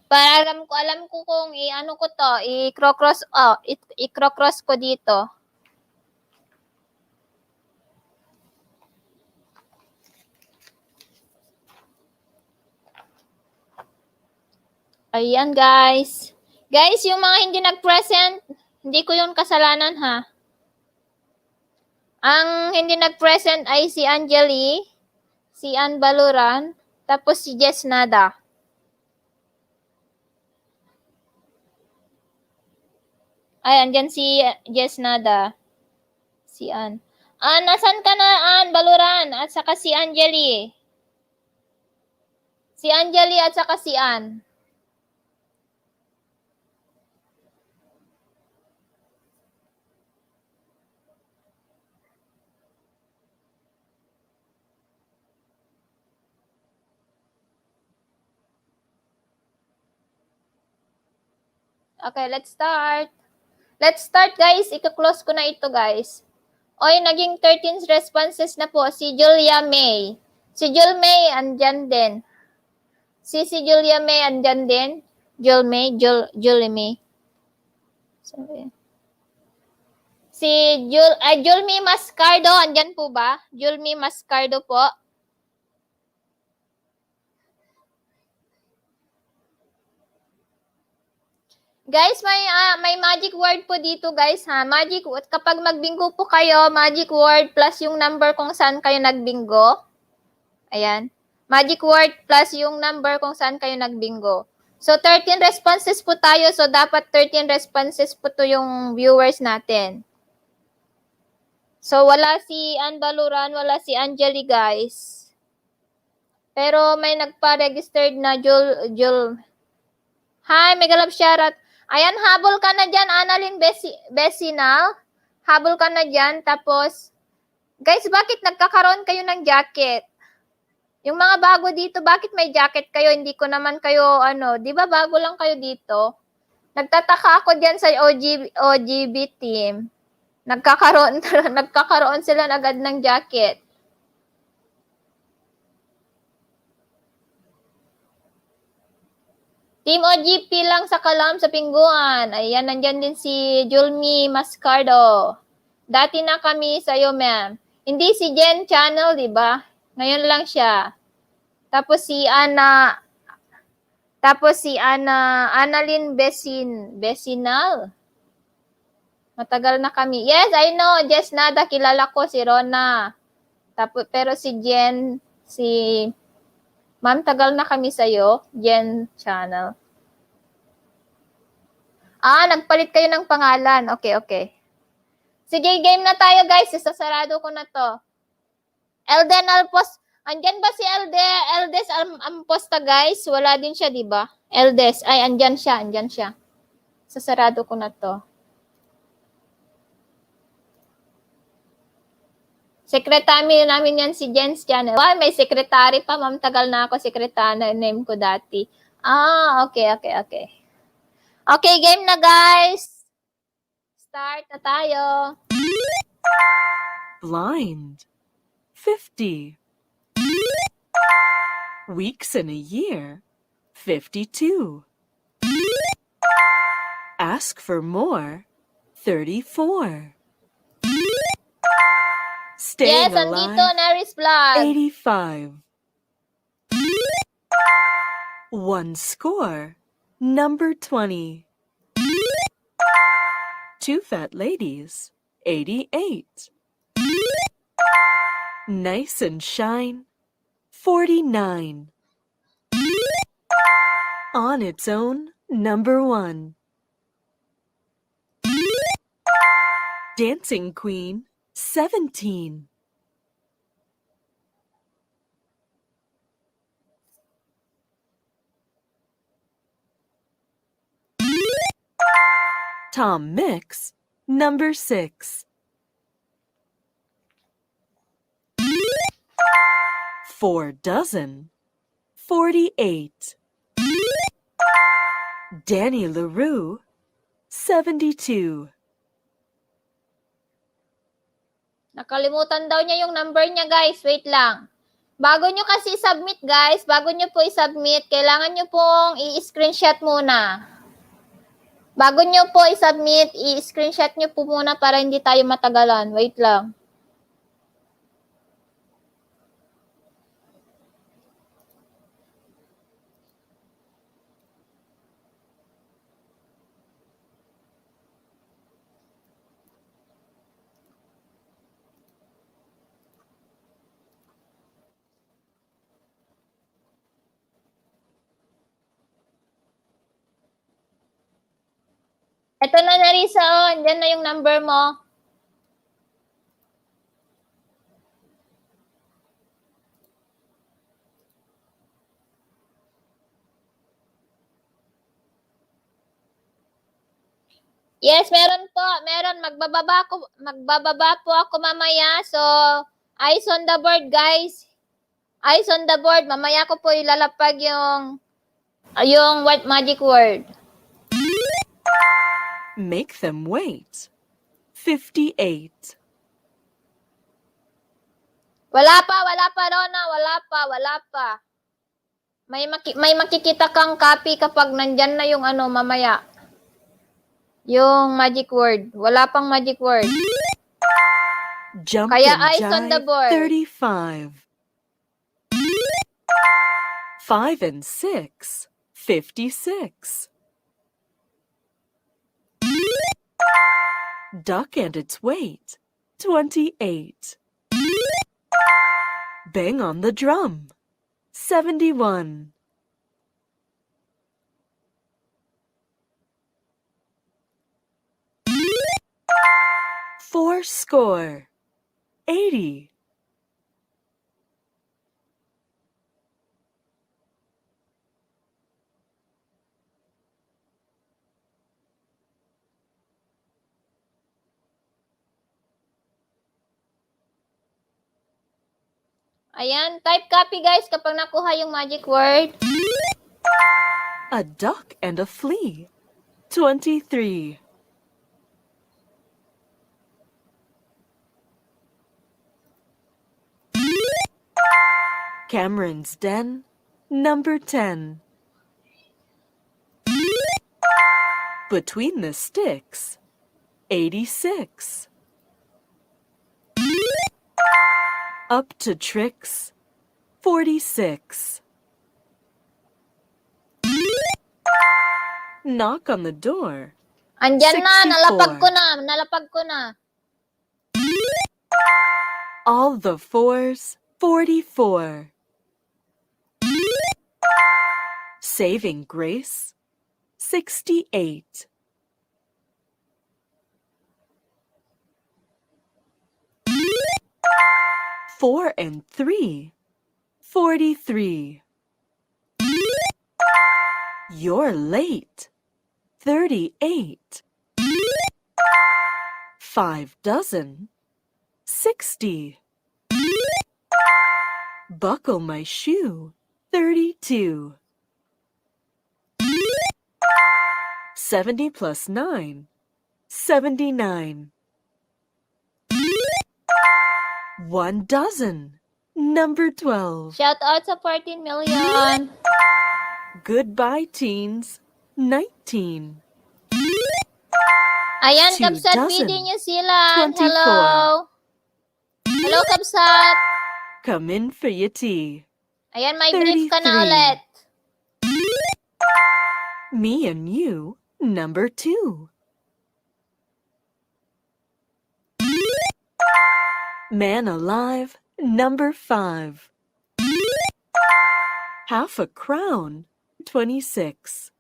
Para alam ko kung i-cross ko dito. Ayan, guys. Guys, yung mga hindi nag-present, hindi ko yun kasalanan, ha. Ang hindi nag-present ay si Anjali, si Ann Baluran, tapos si Jess Nada. Ay, andyan si Jess Nada. Si Ann. Nasan ka na, Ann Baluran? At saka si Anjali. Si Anjali at saka si Ann. Okay, let's start. Let's start, guys. Ika-close ko na ito, guys. Oy, naging 13 responses na po. Si Julia May. Si Jul May, andyan din. Si Julia May, andyan din. Julie May. Sorry. Si Julmi Mascardo, andyan po ba? Julmi Mascardo po. Guys, may magic word po dito, guys, ha. Magic word. Kapag magbingo po kayo, magic word plus yung number kung saan kayo nagbingo. Ayan. Magic word plus yung number kung saan kayo nagbingo. So, 13 responses po tayo. So, dapat 13 responses po to yung viewers natin. So, wala si Ann Baluran, wala si Anjali, guys. Pero may nagpa-registered na Jul. Hi, mega love shoutout. Ayan, habol ka na dyan, Annalyn Besinal. Habol ka na dyan. Tapos, guys, bakit nagkakaroon kayo ng jacket? Yung mga bago dito, bakit may jacket kayo? Hindi ko naman kayo, di ba bago lang kayo dito? Nagtataka ako dyan sa OGB team. Nagkakaroon sila agad ng jacket. Team OGP lang sa Kalam sa Pingguan. Ayan, nandyan din si Julmi Mascardo. Dati na kami sa'yo, ma'am. Hindi si Jen Channel, di ba? Ngayon lang siya. Tapos si Annalyn Besinal. Matagal na kami. Yes, I know. Jess Nada, kilala ko si Rona. Pero si Jen, Ma'am, tagal na kami sa'yo. Jen Channel. Nagpalit kayo ng pangalan. Okay. Sige, game na tayo, guys. Isasarado ko na to. Elden Alpos. Andyan ba si Eldes Amposta, guys? Wala din siya, di ba? Eldes. Ay, andyan siya. Sasarado ko na to. Sekretary namin yan si Jen's Channel. May sekretary pa, ma'am. Tagal na ako sekretary name ko dati. Okay. Okay, game na guys. Start na tayo. Blind. 50. Weeks in a year. 52. Ask for more. 34. Staying Yes, andito alive. Naris Vlog. 85. One score. Number 20. Two fat ladies. 88. Nice and shine. 49. On its own. Number 1. Dancing Queen. 17. Tom Mix. Number 6. 4 dozen. 48. Danny LaRue. 72. Nakalimutan daw niya yung number niya, guys. Wait lang. Bago nyo kasi submit, guys, bago nyo po i-submit, kailangan nyo pong i-screenshot muna. Bago nyo po i-submit, i-screenshot nyo po muna para hindi tayo matagalan. Wait lang. Ito na Narisa, oh. Diyan na yung number mo. Yes, meron po. Meron. Magbababa po ako mamaya. So, eyes on the board, guys. Eyes on the board. Mamaya ko po ilalapag yung white magic word. Make them wait. 58. Wala pa, Rona. Wala pa. May makikita kang copy kapag nandyan na yung mamaya. Yung magic word. Wala pang magic word. Jump Kaya and eyes on the jive. board. 35. 5 and 6. 56. Duck and its weight. 28. Bang on the drum. 71. Four score. 80. Ayan, type copy guys kapag nakuha yung magic word. A duck and a flea. 23. Cameron's Den. Number 10. Between the Sticks. 86. Up to Tricks. 46. Knock on the door. Andyan na, 64. nalapag ko na. All the fours. 44. Saving Grace. 68. Four and 3. 43. You're late. 38. 5 dozen. 60. Buckle my shoe. 32. 70 plus 9. 79. 1 dozen. Number 12. Shout out sa 14 million. Goodbye, teens. 19. Ayan, 2 Kabsat, dozen. feeding niyo sila. 24. Hello. Hello, Kabsat. Come in for your tea. Ayan, may brief ka na 33. ulit. Me and you. Number 2. Man alive. Number 5. Half a crown. 26.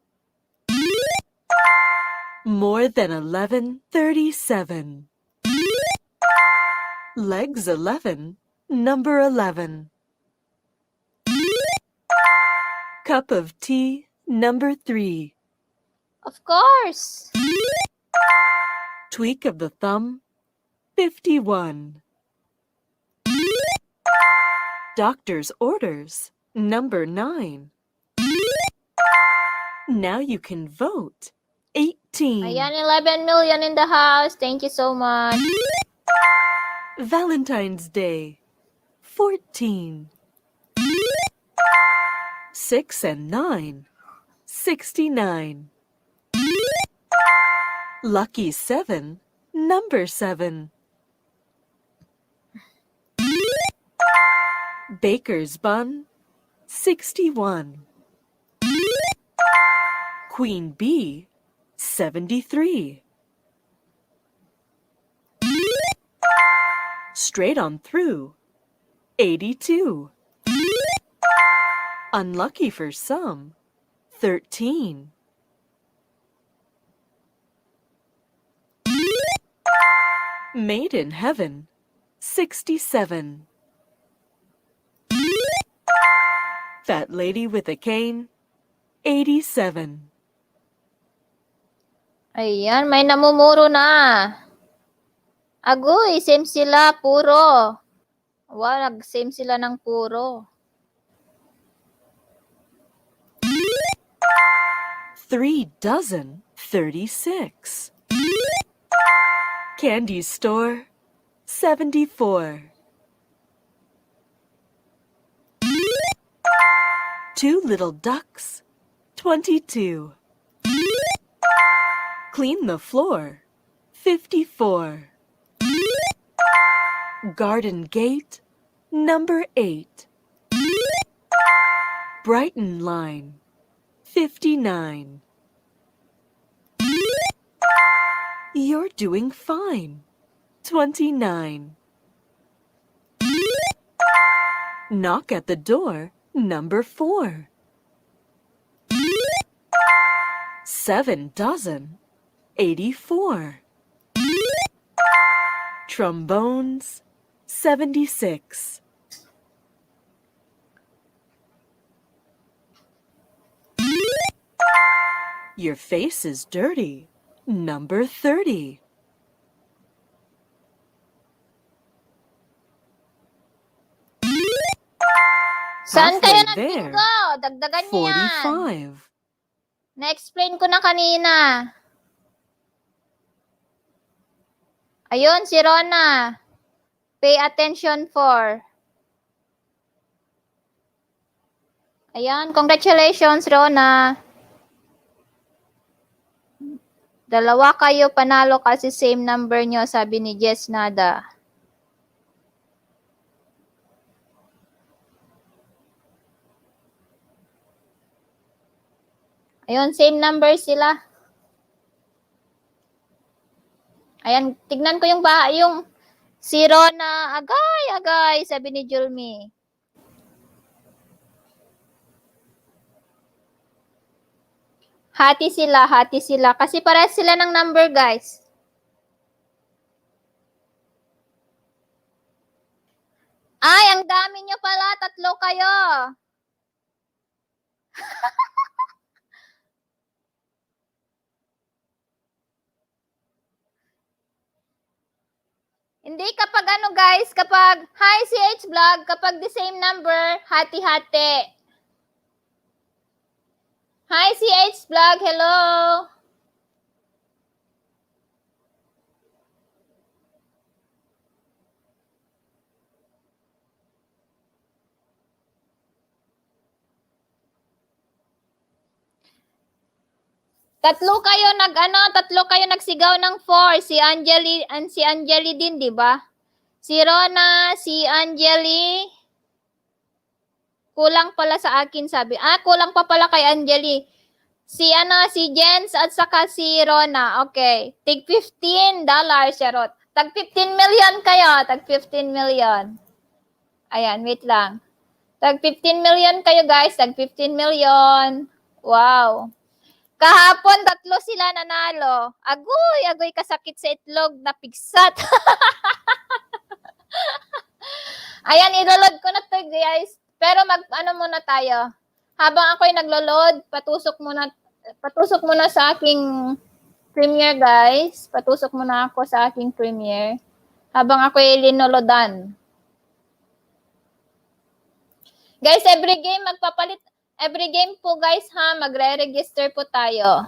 More than 11. 37. Legs 11. Number 11. Cup of tea. Number 3. Of course. Tweak of the thumb. 51. Doctor's orders. Number 9. Now you can vote. 18. Ayan, 11 million in the house. Thank you so much. Valentine's Day. 14. 6 and 9. 69. Lucky 7. Number 7. Baker's bun. 61. Queen bee. 73. Straight on through. 82. Unlucky for some. 13. Made in heaven. 67. Fat lady with a cane. 87. Ayan, may namumuro na. Agoy, same sila, puro. Nag-same sila ng puro. 3 dozen. 36. Candy store. 74. 2 little ducks. 22. Clean the floor. 54. Garden gate. Number 8. Brighton line. 59. You're doing fine. 29. Knock at the door. Number 4. 7 dozen. 84. Trombones. 76. Your face is dirty. Number 30. Saan kayo Halfway there. nag-bingo? Dagdagan niyo yan. 45. Na-explain ko na kanina. Ayun, si Rona. Pay attention for. Ayan, congratulations, Rona. Dalawa kayo panalo kasi same number nyo, sabi ni Jess Nada. Ayun, same number sila. Ayan, tignan ko yung si Rona. Agay, sabi ni Julmi. Hati sila. Kasi parehas sila ng number, guys. Ay, ang dami nyo pala. 3 kayo. Hindi kapag guys, kapag hi CH Vlog, kapag the same number, hati-hati. Hi CH Vlog, hello. Tatlo kayo nagsigaw ng 4. Si Angeli din, di ba? Si Rona, si Angeli. Kulang pala sa akin, sabi. Kulang pa pala kay Angeli. Si Jens at saka si Rona. Okay. Tig $15, Charot. Tag 15 million kayo. Tag 15 million. Ayan, wait lang. Tag 15 million kayo, guys. Tag 15 million. Wow. Kahapon, 3 sila nanalo. Agoy kasakit sa itlog na pigsat. Ayan, iloload ko na to, guys. Pero muna tayo. Habang ako'y naglo-load, patusok muna sa aking Premiere, guys. Patusok muna ako sa aking Premiere. Habang ako'y linolodan. Guys, every game po, guys, ha, magre-register po tayo.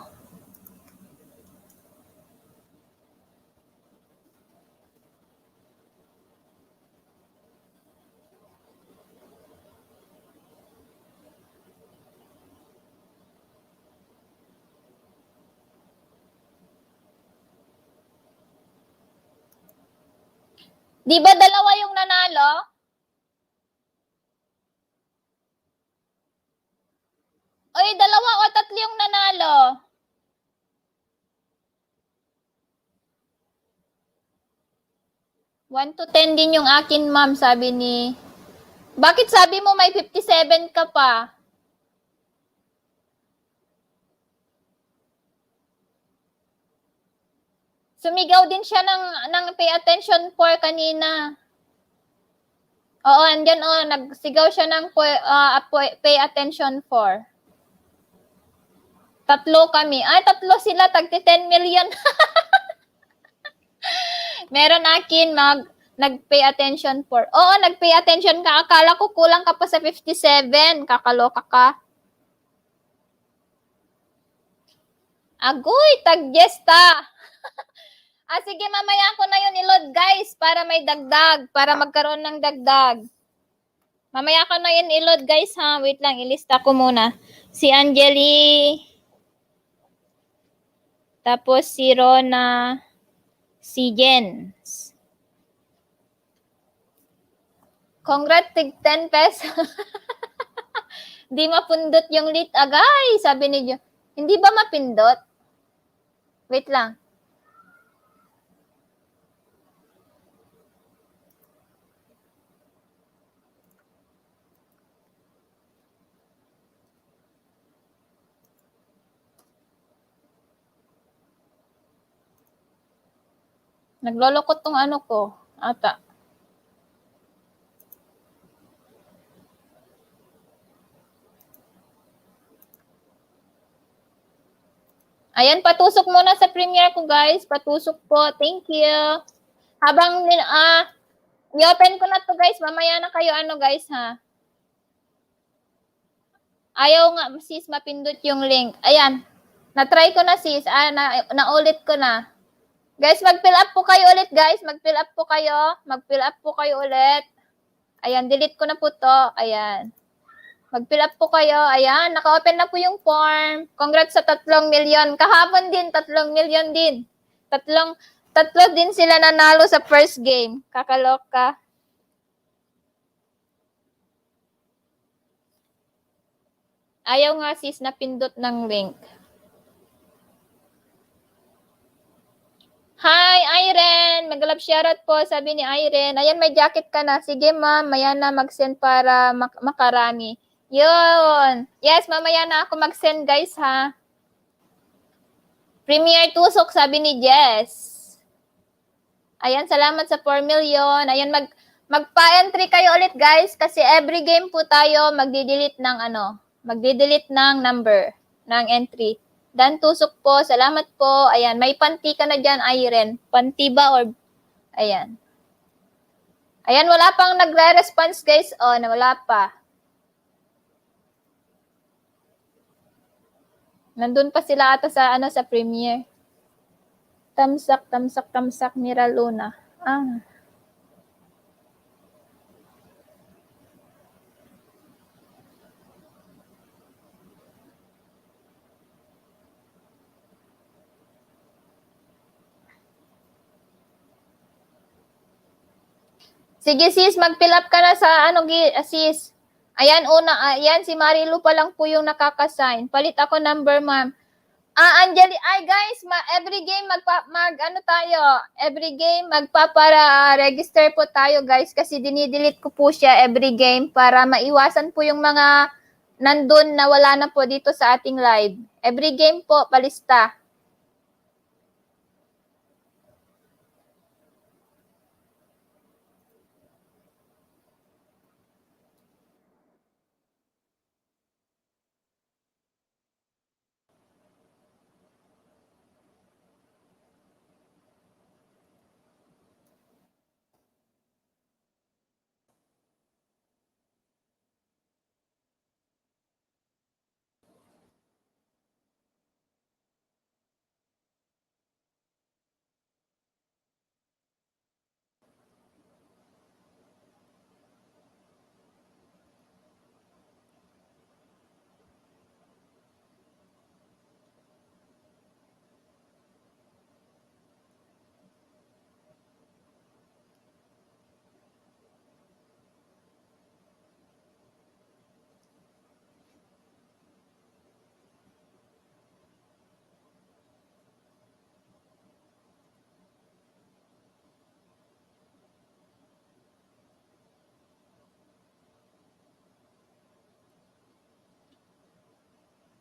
Di ba 2 yung nanalo? Oy, 2 o 3 yung nanalo. One to 10 din yung akin, ma'am, sabi ni... Bakit sabi mo may 57 ka pa? Sumigaw din siya ng pay attention for kanina. Oo, andyan, nagsigaw siya ng pay attention for. 3 kami. 3 sila, tagti 10 million. Meron akin nag-pay attention for. Oo, nag-pay attention ka. Akala ko kulang ka pa sa 57. Kakaloka ka. Agoy, tag-yesta. Sige, mamaya ko na yun i-load, guys, para may dagdag, para magkaroon ng dagdag. Mamaya ko na yun i-load, guys, ha. Wait lang, ilista ko muna. Si Angeli, tapos si Rona, si Jens. Congrats, tig 10 pesos. Di mapundot yung lit agay, sabi ni Jo. Hindi ba mapindot? Wait lang. Naglolokot tong ano ko. Ata. Ayan, patusok muna sa Premiere ko, guys. Patusok po. Thank you. Habang i-open ko na to, guys. Mamaya na kayo guys, ha. Ayaw nga, sis, mapindot yung link. Ayan. Na-try ko na, sis. Naulit ko na. Guys, mag-fill up po kayo ulit, guys. Mag-fill up po kayo. Mag-fill up po kayo ulit. Ayan, delete ko na po to. Ayan. Mag-fill up po kayo. Ayan, naka-open na po yung form. Congrats sa 3 million. Kahapon din, 3 million din. Tatlo din sila nanalo sa first game. Kakaloka. Ayaw nga, sis, na pindot ng link. Hi, Irene. Mag-love shoutout po, sabi ni Irene. Ayan, may jacket ka na. Sige, ma'am. Maya na mag-send para makarami. Yun. Yes, mamaya na ako mag-send, guys, ha. Premiere tusok, sabi ni Jess. Ayan, salamat sa 4 million. Ayan, magpa-entry kayo ulit, guys, kasi every game po tayo magdi-delete ng number, ng entry. Dan tusok po, salamat po. Ayan, may panty ka na dyan, Irene. Panty ba or... Ayan. Ayan, wala pang nagre-response, guys. Wala pa. Nandun pa sila ata sa Premiere. Tamsak, Mira Luna. Sige sis, mag-fill up ka na sa sis. Ayan, ayan, si Marilu pa lang po yung nakaka-sign. Palit ako number, ma'am. Angeli, ay guys, every game every game magpapara-register po tayo guys kasi dinidelete ko po siya every game para maiwasan po yung mga nandun na wala na po dito sa ating live. Every game po, palista.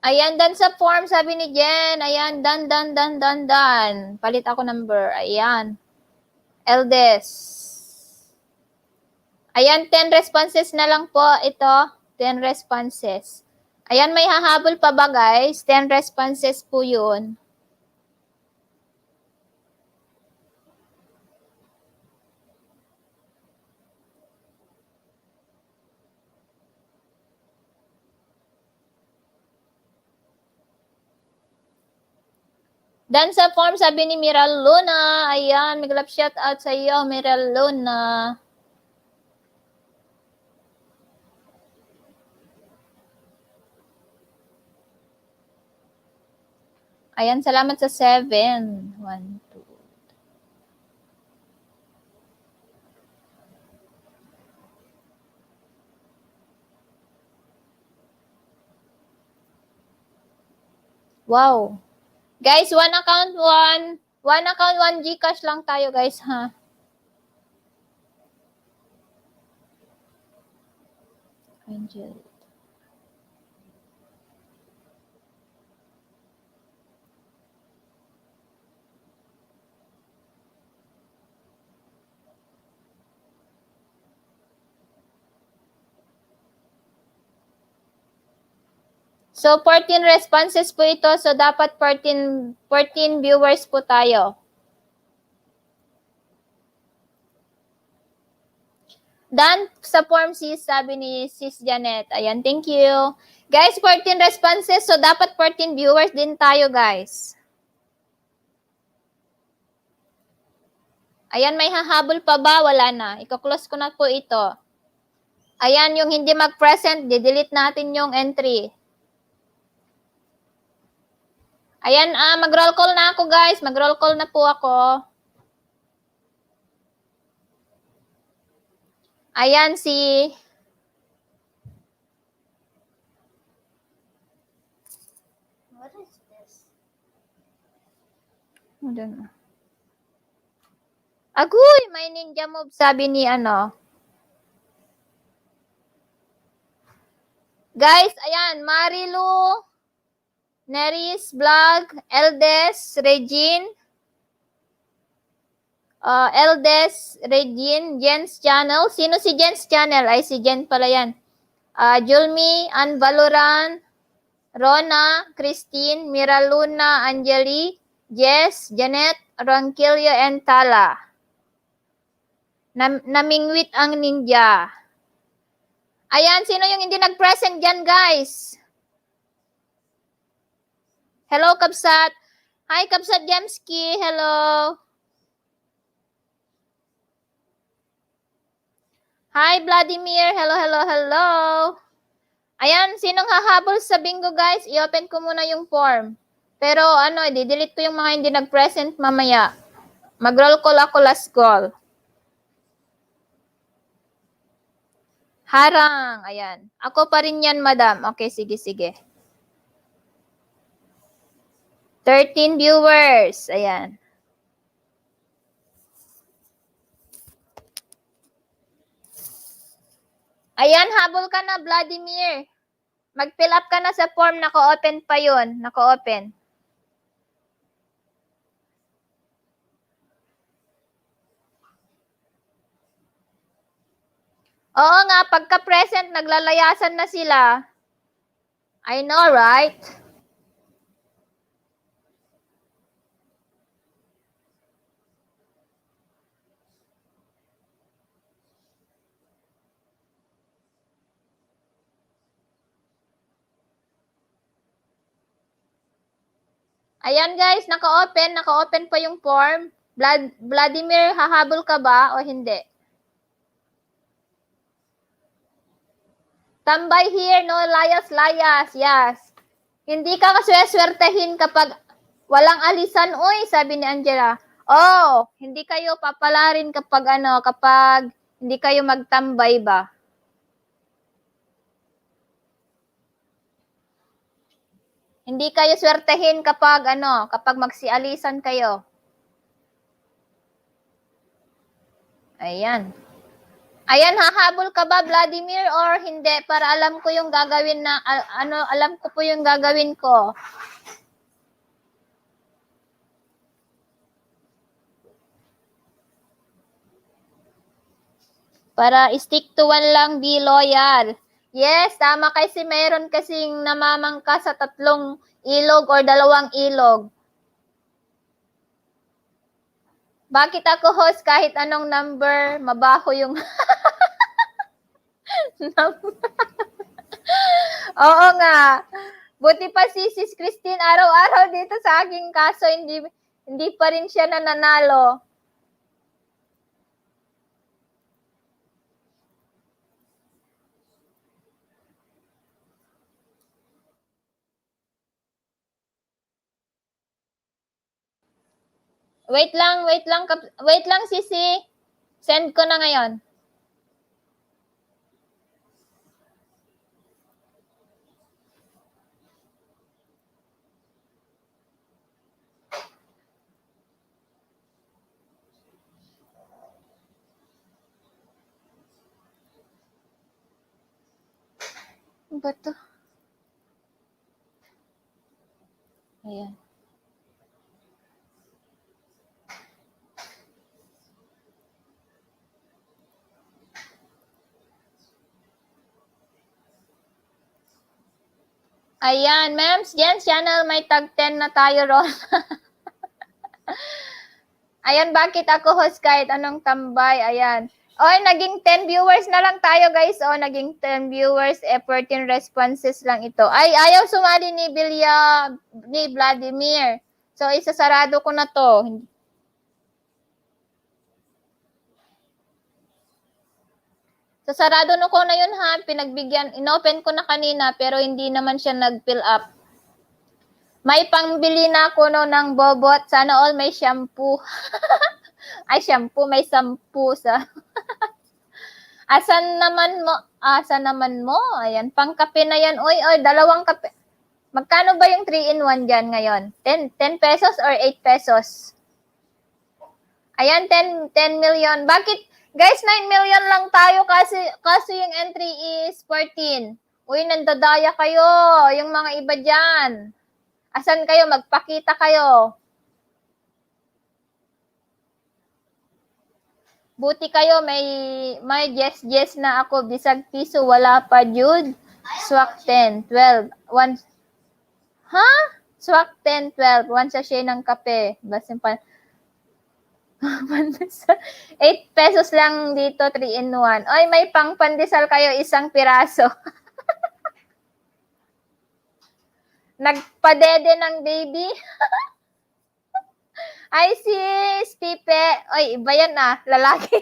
Ayan, dan sa form, sabi ni Jen. Ayan, dan. Palit ako number. Ayan. Eldes. Ayan, 10 responses na lang po. Ito, 10 responses. Ayan, may hahabol pa ba guys? 10 responses po yun. Dan sa form, sabi ni Miral Luna. Ayan, mag-love shout out sa iyo, Miral Luna. Ayan, salamat sa 7. 1, 2. Wow. Guys, one account, one GCash lang tayo, guys, ha? Angel. So, 14 responses po ito. So, dapat 14 viewers po tayo. Dan sa form sis, sabi ni Sis Janet. Ayan, thank you. Guys, 14 responses. So, dapat 14 viewers din tayo, guys. Ayan, may hahabol pa ba? Wala na. Iko-close ko na po ito. Ayan, yung hindi mag-present, di-delete natin yung entry. Ayan, mag-roll call na ako, guys. Mag-roll call na po ako. Ayan, What is this? I don't know. Agoy, may ninja move, sabi ni Guys, ayan, Marilu, Neris Vlog, Eldes, Regine, Jen's Channel. Sino si Jen's Channel? Ay, si Jen pala yan. Julmi, Anvaloran, Rona, Christine, Miraluna, Angeli, Jess, Janet, Ronquillo, and Tala. Namingwit ang ninja. Ayan, sino yung hindi nag-present dyan, guys? Hello, Kabsat. Hi, Kabsat Jamski. Hello. Hi, Vladimir. Hello. Ayan, sinong hahabol sa bingo, guys? I-open ko muna yung form. Pero, i-delete ko yung mga hindi nag-present mamaya. Mag-roll call ako last call. Harang. Ayan. Ako pa rin yan, madam. Okay, sige, sige. 13 viewers. Ayan. Ayan, habol ka na, Vladimir. Mag-fill up ka na sa form. Naka-open pa yun. Naka-open. Oo nga, pagka-present, naglalayasan na sila. I know, right? Ayan guys, naka-open pa yung form. Vladimir, hahabol ka ba o hindi? Tambay here, no layas-layas, yes. Hindi ka kasweswertehin kapag walang alisan, uy, sabi ni Angela. Oh, hindi kayo papalarin kapag hindi kayo magtambay ba? Hindi kayo swertehin kapag magsialisan kayo. Ayan. Ayan, hahabol ka ba, Vladimir, or hindi? Para alam ko yung gagawin na, alam ko po yung gagawin ko. Para stick to one lang, be loyal. Yes, tama kasi mayroon kasing namamangka sa 3 ilog or 2 ilog. Bakit ako host kahit anong number, mabaho yung Oo nga. Buti pa si Sis Christine araw-araw dito sa aking kaso, hindi pa rin siya nananalo. Wait lang Sisi. Send ko na ngayon. Ano ba to? Ayan. Ayan, Mems, Jens channel, may tag 10 na tayo ron. Ayan, bakit ako host kahit anong tambay? Ayan. Oy, naging 10 viewers na lang tayo, guys. O, naging 10 viewers, 14 responses lang ito. Ay, ayaw sumali ni Vladimir. So, isasarado ko na to. Sasarado na ko na yun ha. Inopen ko na kanina, pero hindi naman siya nag-fill up. May pangbili na ako ng bobot. Sana all may shampoo. Ay, shampoo, may shampoo sa... Asan naman mo? Ayan, pangkape na yan. Oy, 2 kape. Magkano ba yung 3-in-1 dyan ngayon? 10 pesos or 8 pesos? Ayan, 10 million. Bakit? Guys, 9 million lang tayo kasi yung entry is 14. Uy, nandadaya kayo. Yung mga iba dyan. Asan kayo? Magpakita kayo. Buti kayo, may yes na ako. Bisag piso, wala pa, Jude. Swak 10, 12. Ha? Swak 10, 12. 1 sachet ng kape. Basin pa. 8 pesos lang dito, 3-in-1. Oy, may pang pandesal kayo, 1 piraso. Nagpadede ng baby. Ay, sis, Pipe. Oy, iba yan lalaki.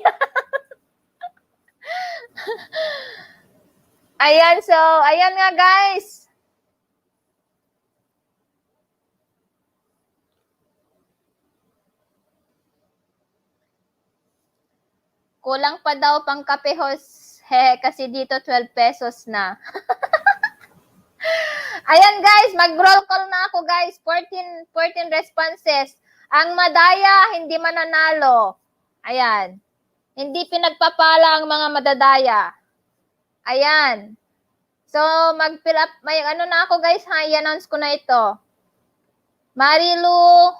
Ayan, so, ayan nga guys. Kulang pa daw pang kape host. He, kasi dito 12 pesos na. Ayan guys, mag-roll call na ako guys. 14 responses. Ang madaya, hindi mananalo. Ayan. Hindi pinagpapala ang mga madadaya. Ayan. So, mag-fill up. May ano na ako guys ha. I-announce ko na ito. Marilu.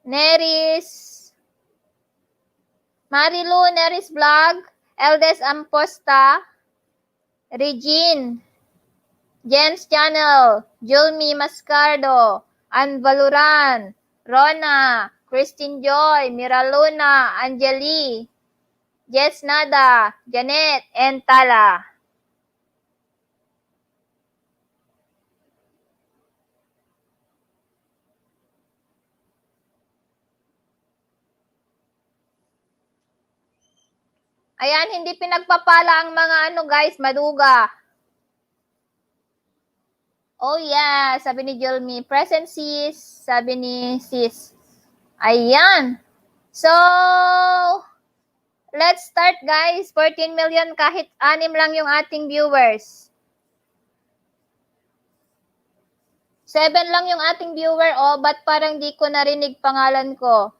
Neris Vlog. Eldes Amposta. Regine. Jen's Channel. Julmi Mascardo. Ann Valuran. Rona. Christine Joy. Miraluna. Angeli. Jess Nada. Janet. And Tala. Ayan, hindi pinagpapala ang mga ano guys, maduga. Oh yeah, sabi ni Julmi. Present sis, sabi ni sis. Ayan. So, let's start guys. 14 million kahit 6 lang yung ating viewers. 7 lang yung ating viewer. Oh, ba't parang di ko narinig pangalan ko?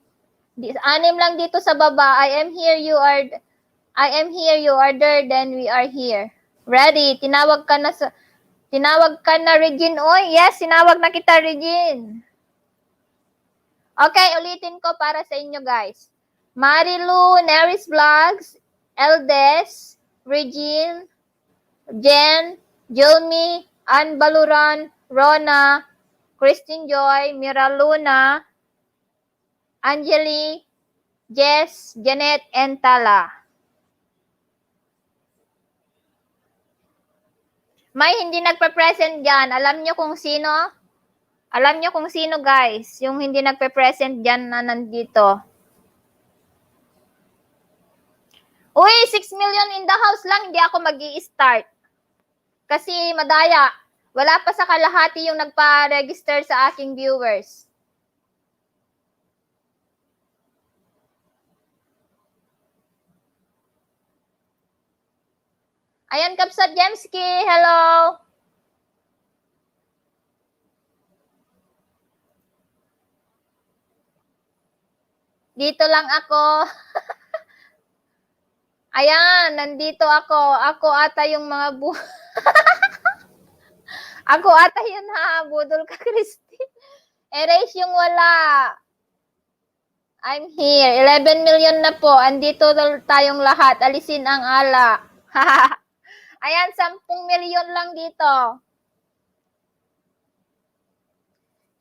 6 lang dito sa baba. I am here, you are there, then we are here. Ready? Tinawag ka na, Regine. Oy, yes, tinawag na kita, Regine. Okay, ulitin ko para sa inyo, guys. Marilu, Neris Vlogs, Eldes, Regine, Jen, Julmi, Ann Baluran, Rona, Christine Joy, Miraluna, Angeli, Jess, Janet, and Tala. May hindi nagpe-present dyan. Alam nyo kung sino? Alam nyo kung sino, guys? Yung hindi nagpe-present dyan na nandito. Uy, 6 million in the house lang. Hindi ako mag-i-start. Kasi madaya. Wala pa sa kalahati yung nagpa-register sa aking viewers. Ayan, Kapsat Jemski. Hello. Dito lang ako. Ayan, nandito ako. Ako ata yung mga Ako ata yun ha. Budol ka, Christine. Erase yung wala. I'm here. 11 million na po. Andito tayong lahat. Alisin ang ala. Ayan, 10 milyon lang dito.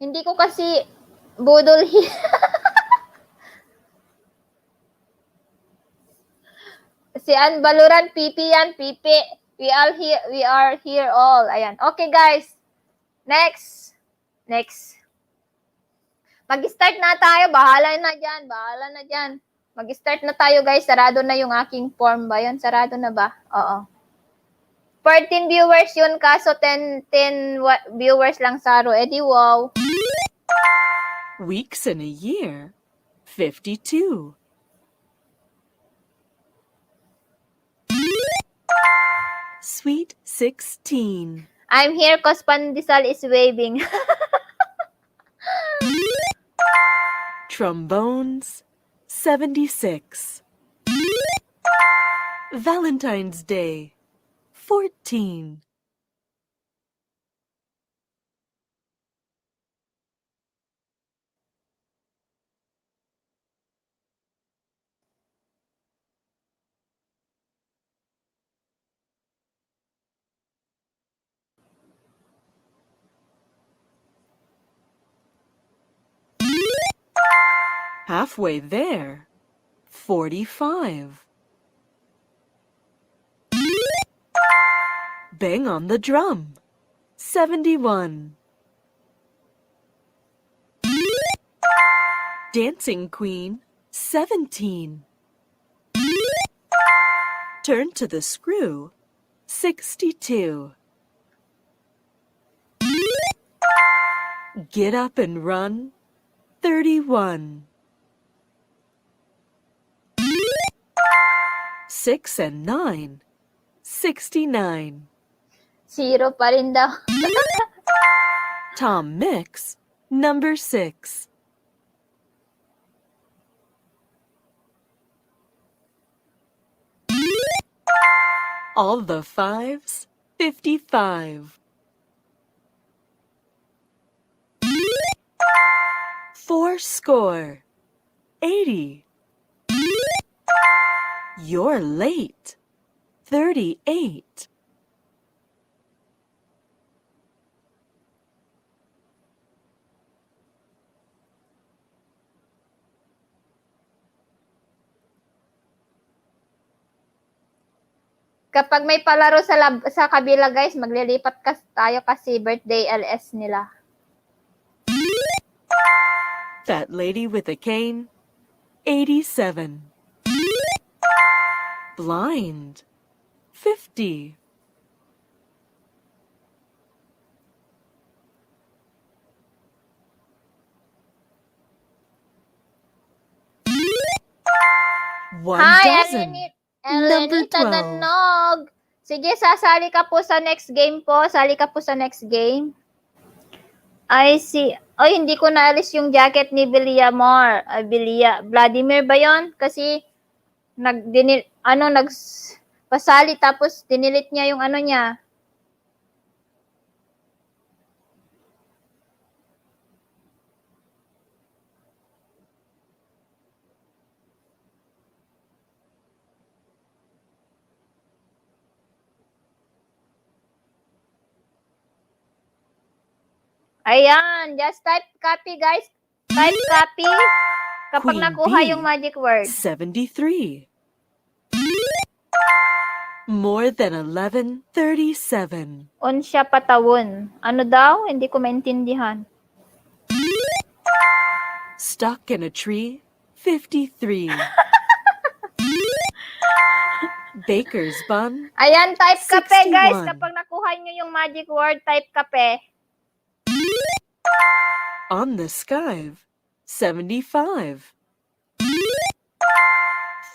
Hindi ko kasi budol Si Ann Baluran, Pipi yan, Pipi. We are here all. Ayan. Okay, guys. Next. Mag-start na tayo. Bahala na dyan. Mag-start na tayo, guys. Sarado na yung aking form ba yun? Sarado na ba? Oo. 14 viewers yun, kaso 10 viewers lang, Saro. Edi wow. Weeks in a year. 52. Sweet 16. I'm here cause Pandesal is waving. Trombones 76. Valentine's Day 14. Halfway there, 45. Bang on the drum, 71. Dancing Queen, 17. Turn to the screw, 62. Get up and run, 31. 6 and 9. 69. 0 pa rin daw. Tom Mix, number 6. All the fives, 55. 4 score, 80. You're late, 38. Kapag may palaro sa kabila, guys, maglilipat tayo kasi birthday LS nila. That lady with a cane, 87. Blind, 50. One Hi, dozen. Elenita Number 12. Danog. Sige, sasali ka po sa next game po. Sali ka po sa next game. I see. Ay, hindi ko naalis yung jacket ni Villamor. Vladimir ba yon? Kasi pasali tapos dinilit niya yung ano niya. Ayan, just type copy, guys. Type copy kapag Queen nakuha bee, yung magic word. 73. More than 11, 37. On siya patawon. Ano daw? Hindi ko maintindihan. Stuck in a tree, 53. Baker's bun, Ayan, type kape, guys. 61. Kapag nakuha nyo yung magic word, type kape. On the skive, 75.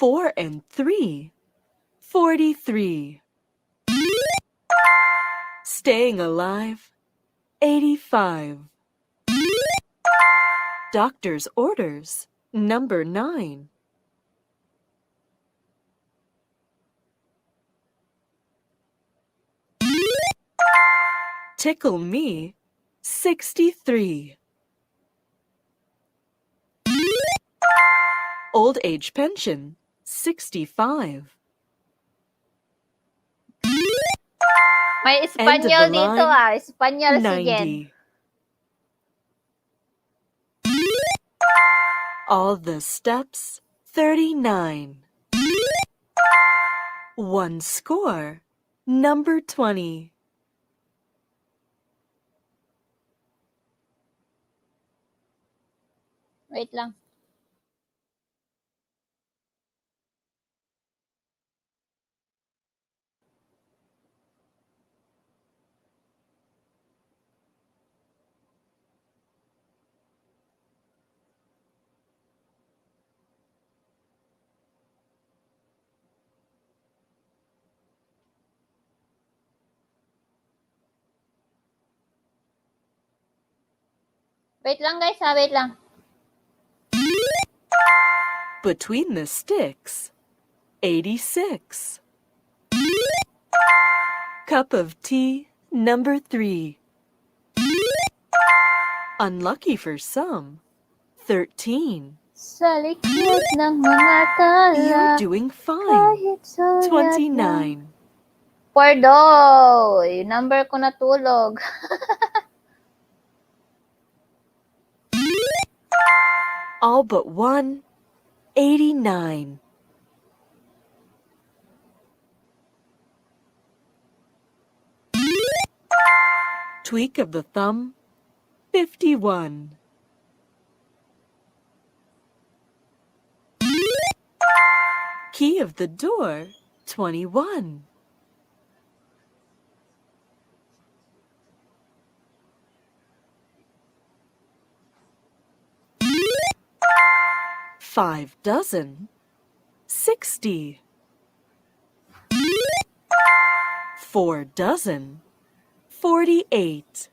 4 and 3, 43. Staying alive, 85. Doctor's orders, number 9. Tickle me, 63. Old age pension, 65. May End of Espanyol the dito line, Espanyol si Jen. 90. All the steps, 39. One score, number 20. Wait lang. Wait lang, guys, ha. Wait lang. Between the sticks, 86. Cup of tea, number 3. Unlucky for some, 13. Sa likod ng mga tala, You're doing fine, kahit sulat lang. 29. Pordo, yung number ko natulog. All but one, 89. Tweak of the thumb, 51. Key of the door, 21. Five dozen, 60. 4 dozen, 48.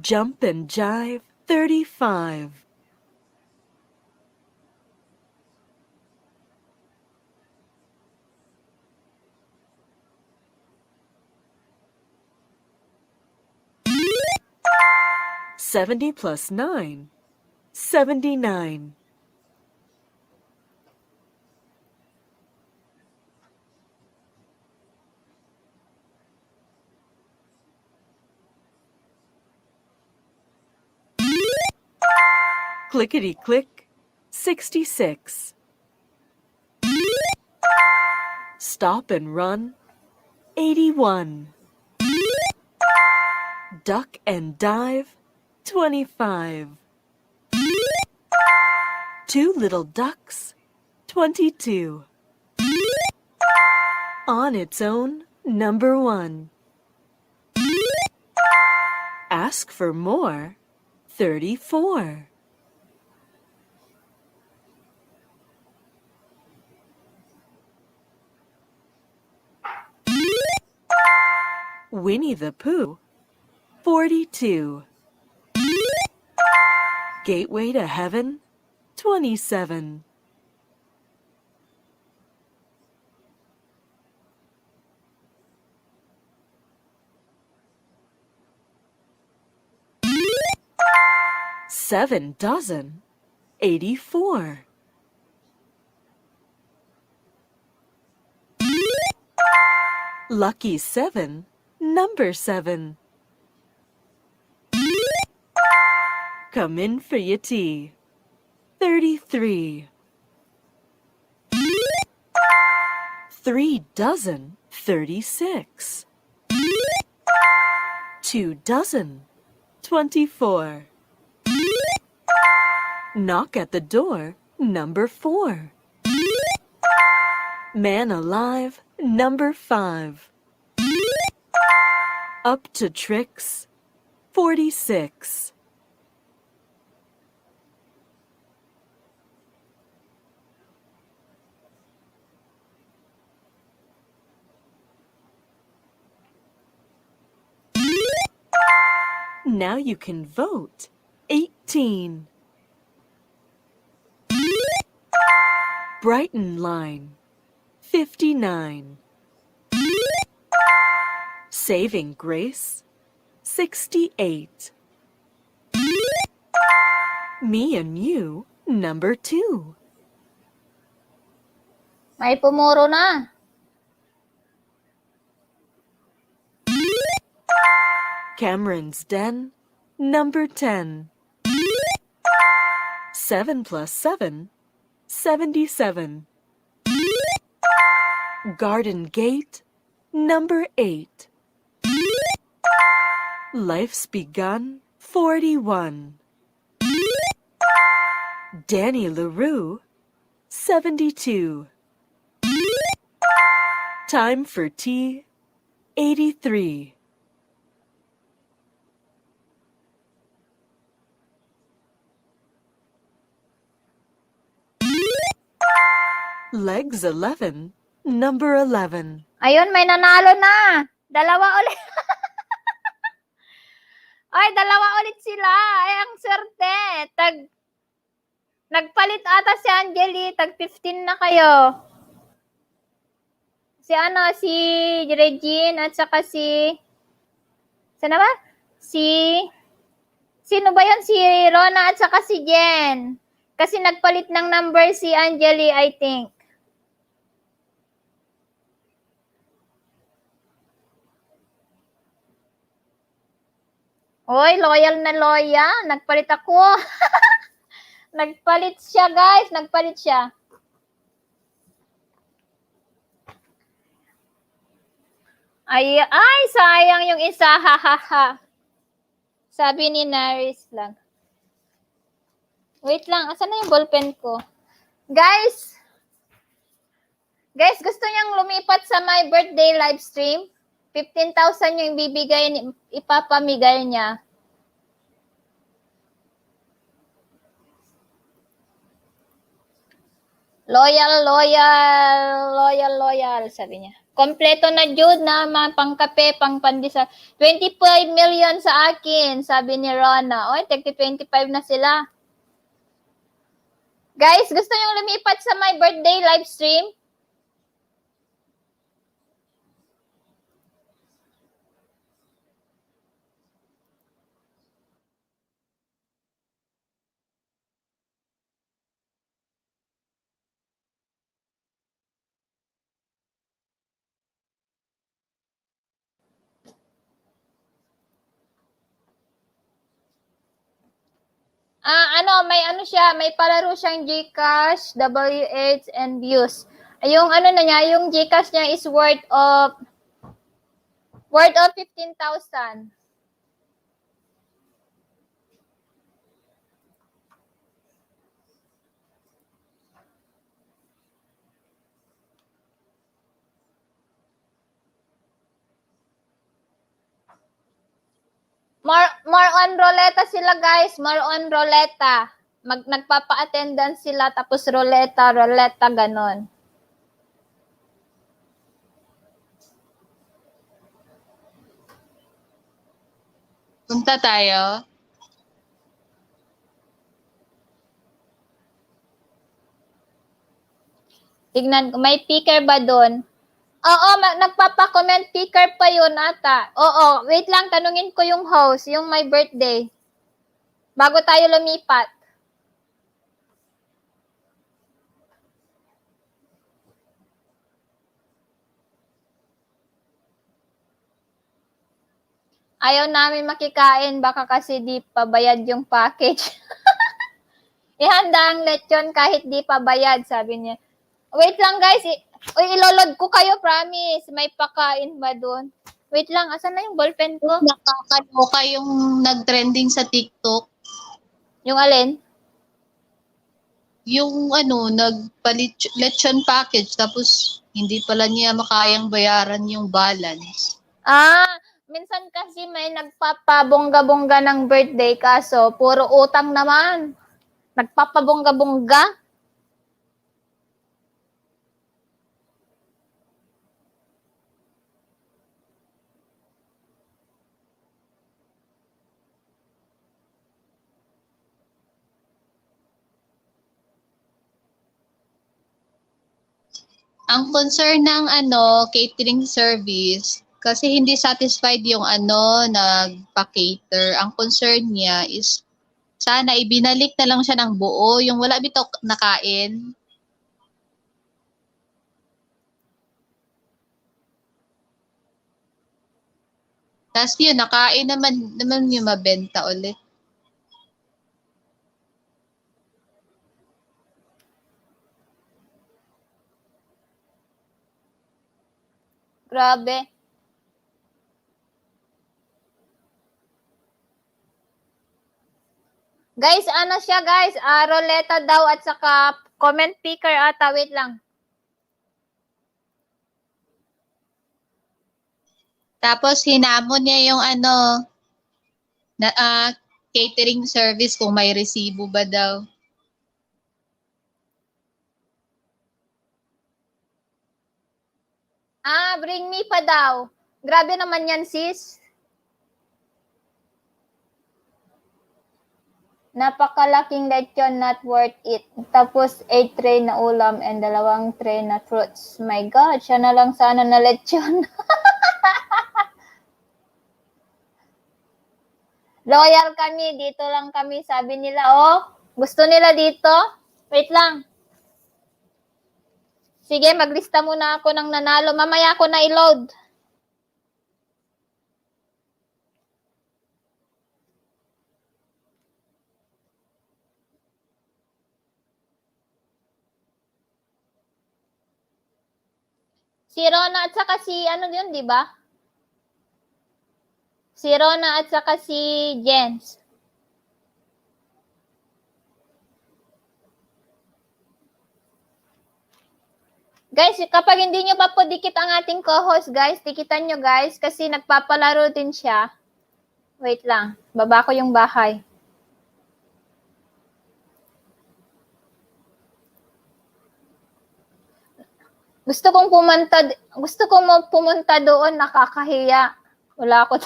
Jump and jive, 35. Seventy plus 9, 79. Clickety-click, 66. Stop and run, 81. Duck and dive, 25. Two little ducks, 22. On its own, number 1. Ask for more, 34. Winnie the Pooh, 42. Gateway to Heaven, 27. Seven dozen, 84. Lucky 7, number 7. Come in for your tea, 33. 3 dozen, 36. 2 dozen, 24. Knock at the door, number 4. Man alive, number 5. Up to tricks, 46. Now you can vote, 18. Brighton line, 59. Saving Grace, 68. Me and You, number 2. May pumuro na. Cameron's Den, number 10. 7 plus 7, 77. Garden Gate, number 8. Life's Begun, 41. Danny LaRue, 72. Time for Tea, 83. Legs 11, number 11. Ayun, may nanalo na. Dalawa ulit. Ay, dalawa ulit sila. Ay, ang swerte. Nagpalit ata si Angeli. Tag 15 na kayo. Si Regine at saka sana ba? Sino ba yun? Si Rona at saka si Jen. Kasi nagpalit ng number si Angeli, I think. Oy, loyal na loyal. Nagpalit ako. Nagpalit siya, guys. Nagpalit siya. Ay, sayang yung isa. Ha, ha, ha. Sabi ni Naris lang. Wait lang. Asan na yung ballpen ko? Guys, gusto niyang lumipat sa my birthday live stream? 15,000 yung ipapamigay niya. Loyal, sabi niya. Kompleto na Jude na mga pangkape, pang pandisa. 25 million sa akin, sabi ni Rona. Oy, 25 na sila. Guys, gusto nyo lumipat sa my birthday live stream? May siya, may palaro siyang GCash, WH, and views. Yung yung GCash niya is worth of 15,000. More on roleta sila, guys. More on roleta. Nagpapa-attendance sila, tapos roleta, ganon. Punta tayo. Tignan ko, may picker ba doon? Oo, nagpapa-comment picker pa yun ata. Oo, wait lang, tanungin ko yung host, yung my birthday. Bago tayo lumipat. Ayaw namin makikain, baka kasi di pa bayad yung package. Ihanda ang lechon kahit di pa bayad, sabi niya. Wait lang, guys. Ilolod ko kayo, promise. May pakain ba doon? Wait lang, asan na yung ballpen ko? Nakakaloka yung nag-trending sa TikTok. Yung alin? Yung nagpalit lechon package tapos hindi pala niya makayang bayaran yung balance. Minsan kasi may nagpapabongga-bongga ng birthday kaso puro utang naman. Nagpapabongga-bongga. Ang concern ng catering service kasi hindi satisfied yung nagpa-cater. Ang concern niya is sana ibinalik na lang siya ng buo, yung wala bitaw nakain. Tapos yun, nakain naman yung mabenta ulit. Grabe. Guys, siya guys? Roleta daw at saka comment picker ata. Wait lang. Tapos hinamon niya yung catering service kung may resibo ba daw. Bring me pa daw. Grabe naman yan, sis. Napakalaking lechon, not worth it. Tapos 8 tray na ulam and 2 tray na fruits. My God, siya na lang sana na lechon. Loyal kami, dito lang kami, sabi nila. Oh, gusto nila dito? Wait lang. Sige, maglista muna ako ng nanalo. Mamaya ako na i-load. Si Rona at saka si yun, di ba? Si Rona at saka si Jens. Guys, kapag hindi nyo pa po dikit ang ating co-host, guys, dikitan nyo, guys, kasi nagpapalaro din siya. Wait lang, baba ko yung bahay. Gusto kong pumunta doon, nakakahiya. Wala ako.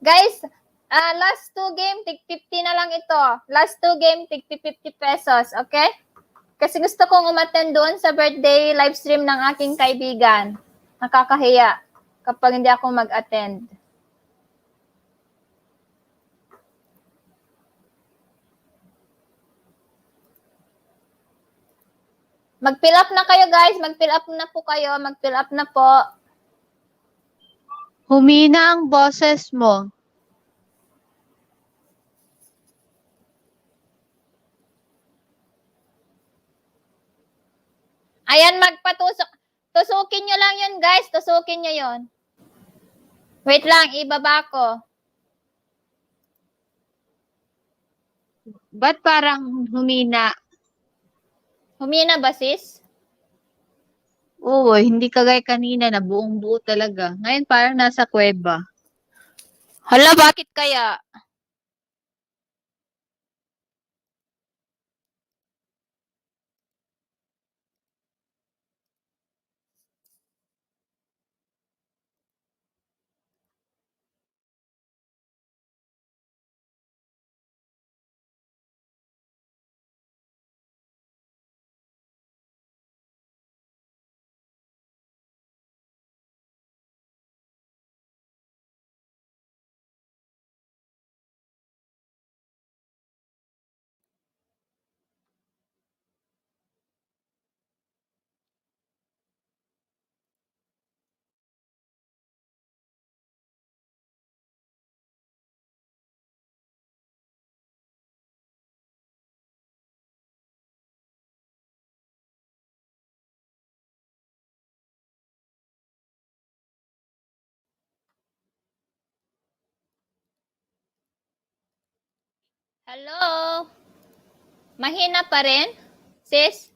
Guys, last 2 game, tig 50 na lang ito. Last 2 game, tig 50 pesos, okay? Kasi gusto kong umattend doon sa birthday live stream ng aking kaibigan. Nakakahiya kapag hindi ako mag-attend. Mag-fill up na kayo, guys. Mag-fill up na po kayo. Mag-fill up na po. Humina ang boses mo. Ayan, magpatusok. Tusukin nyo lang yun, guys. Tusukin nyo yun. Wait lang, ibaba ko. Ba't parang humina? Humina ba, sis? Oo, hindi kagaya kanina na buong buo talaga. Ngayon parang nasa kuweba. Hala, bakit kaya? Hello? Mahina pa rin? Sis?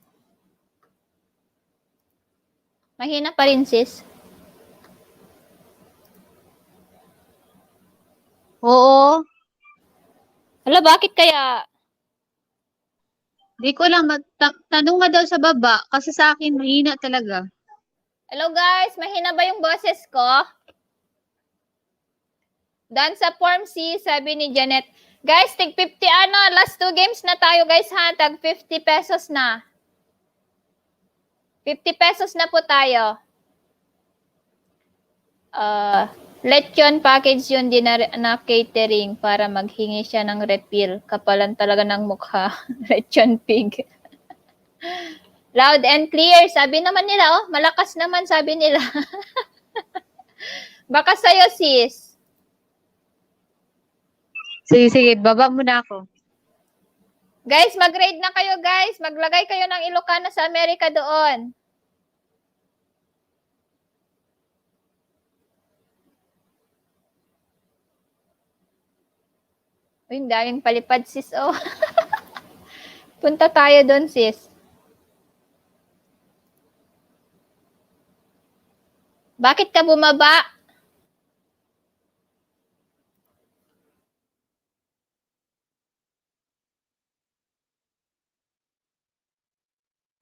Mahina pa rin, sis? Oo, Hala, bakit kaya? di ko lang. Tanong nga daw sa baba kasi sa akin mahina talaga. Hello, guys. Mahina ba yung boses ko? Dan sa Form C, sabi ni Janet. Guys, tig 50 last 2 games na tayo, guys, ha? Tag 50 pesos na. 50 pesos na po tayo. Lechon package yun din na catering para maghingi siya ng refill. Kapalan talaga ng mukha. Lechon pig. Loud and clear. Sabi naman nila, oh, malakas naman, sabi nila. Baka sa'yo, sis. Sige, baba muna ako. Guys, mag-raid na kayo, guys. Maglagay kayo ng Ilocano sa Amerika doon. Uy, ang daming palipad, sis. Oh. Punta tayo doon, sis. Bakit ka bumaba?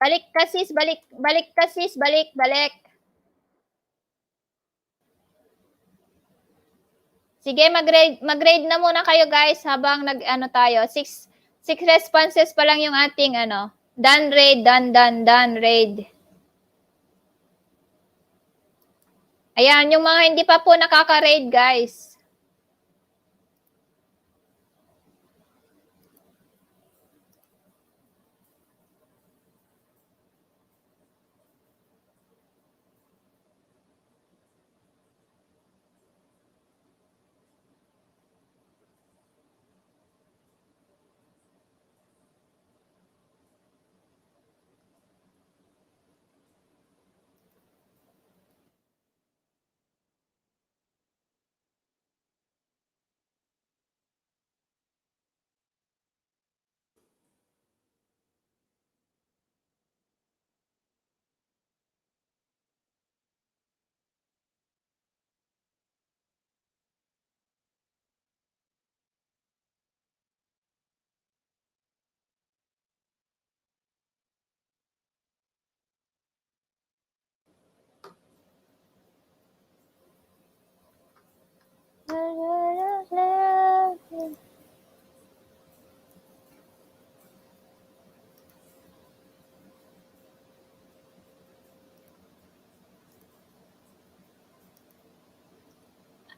Balik ka, sis. Balik ka, sis. Balik. Sige, mag-raid na muna kayo, guys, habang nag-ano tayo. 6 responses pa lang yung ating done raid, done raid. Ayan, yung mga hindi pa po nakaka-raid, guys.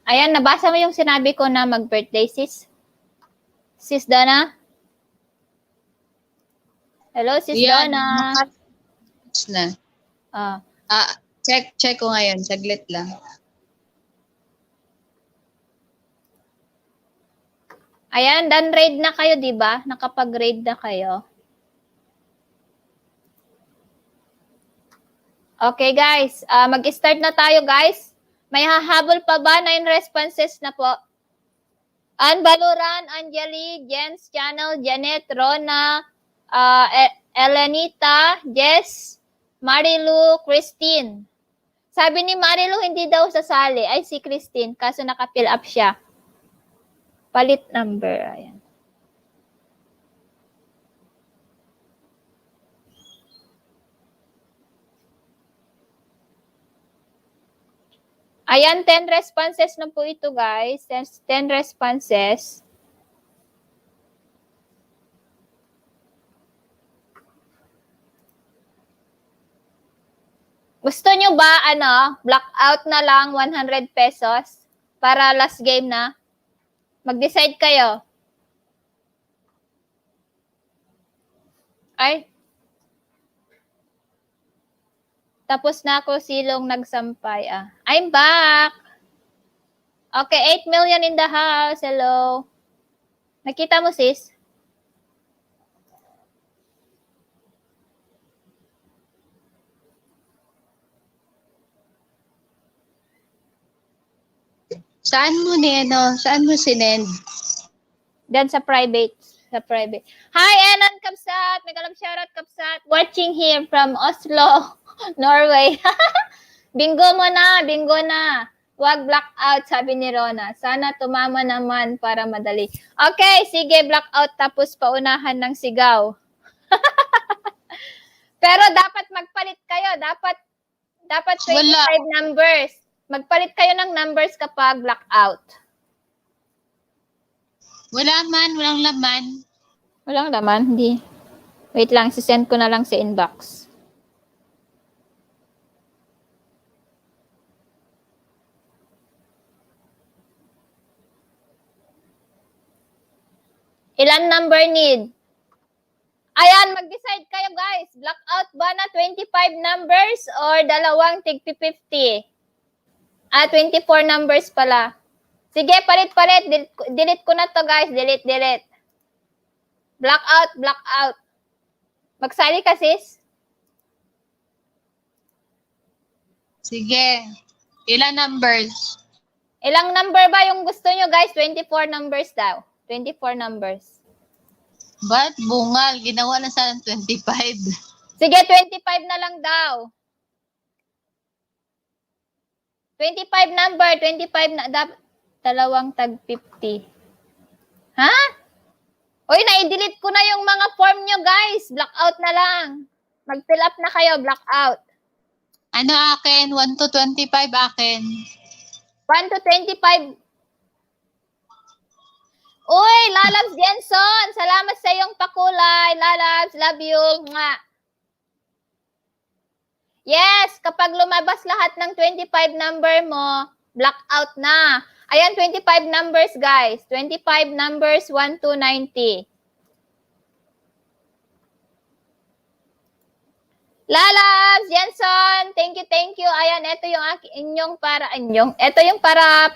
Ayan, nabasa mo yung sinabi ko na mag-birthday, sis? Sis Donna? Hello, sis Yan, Donna. nakatapos na. Ah. Check ko ngayon. Saglit lang. Ayan, done raid na kayo, di ba? Nakapag-raid na kayo. Okay, guys. Mag-start na tayo, guys. May hahabol pa ba? 9 responses na po. Ann Baluran, Anjali, Jens, Channel, Janet, Rona, Elenita, Jess, Marilu, Christine. Sabi ni Marilu, hindi daw sasali. Ay, si Christine. Kaso naka-fill up siya. Palit number. Ayan. Ayan, 10 responses na po ito, guys. 10 responses. Gusto nyo ba, blackout na lang 100 pesos para last game na? Mag-decide kayo. Ay. Tapos na ako silong nagsampay. I'm back. Okay, 8 million in the house. Hello. Nakita mo, sis? Saan mo sinend? Diyan sa private. Hi, Enan Kapsat. Megalam shoutout Kapsat. Watching here from Oslo, Norway. Bingo na. Wag blackout, sabi ni Rona. Sana tumama naman para madali. Okay, sige, blackout tapos paunahan ng sigaw. Pero dapat magpalit kayo. Dapat 25 numbers. Magpalit kayo ng numbers kapag blackout. Walang laman. Walang laman, hindi. Wait lang, sisend ko na lang sa inbox. Ilan number need? Ayan, mag-decide kayo, guys. Blackout ba na 25 numbers or dalawang tig 50? 24 numbers pala. Sige, palit. Delete ko na to, guys. Delete. Blackout. Magsali ka, sis? Sige. Ilan numbers? Ilang number ba yung gusto nyo, guys? 24 numbers daw. 24 numbers. Ba't bungal? Ginawa na sana 25. Sige, 25 na lang daw. 25 number, 25 na, dalawang tag 50. Ha? Uy, na-delete ko na yung mga form nyo, guys. Blackout na lang. Mag-fill up na kayo, blackout. Ano akin? 1 to 25 akin. 1 to 25. Uy, Lalabs Jenson, salamat sa iyong pakulay. Lalabs, love you. Mwah. Yes, kapag lumabas lahat ng 25 number mo, blackout na. Ayan, 25 numbers, guys. 25 numbers, 1 to 90. Lalabs, Jenson, thank you. Ayan, ito yung inyong para, ito yung para,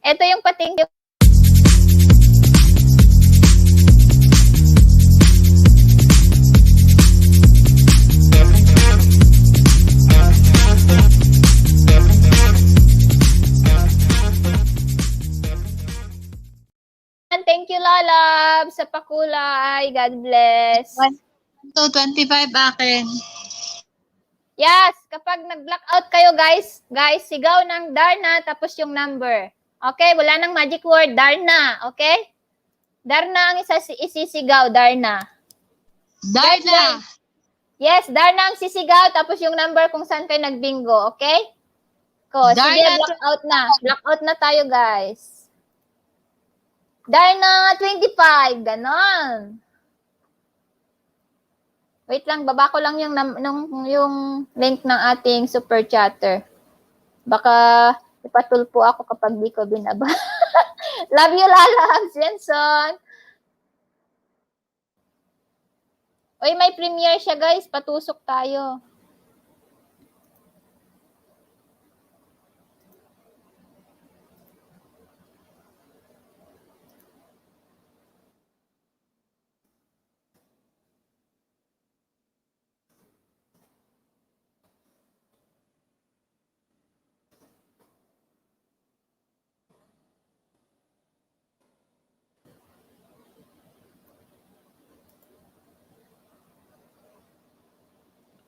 ito yung pating yung thank you, Lalab, sa pakulay. God bless. 1 to 25 akin. Yes, kapag nag-blackout kayo, guys, sigaw ng Darna, tapos yung number. Okay, wala nang magic word, Darna. Okay? Darna ang isisigaw, Darna. Darna! Yes, Darna ang sisigaw, tapos yung number kung saan kayo nagbingo. Okay? Sige, Darna, blackout na. Blackout na tayo, guys. Darna 25, ganon. Wait lang, baba ko lang yung link ng ating super chatter. Baka Ipatulpo ako kapag di ko binaba. Love you, Lalab, Jenson. Uy, may premiere siya, guys. Patusok tayo.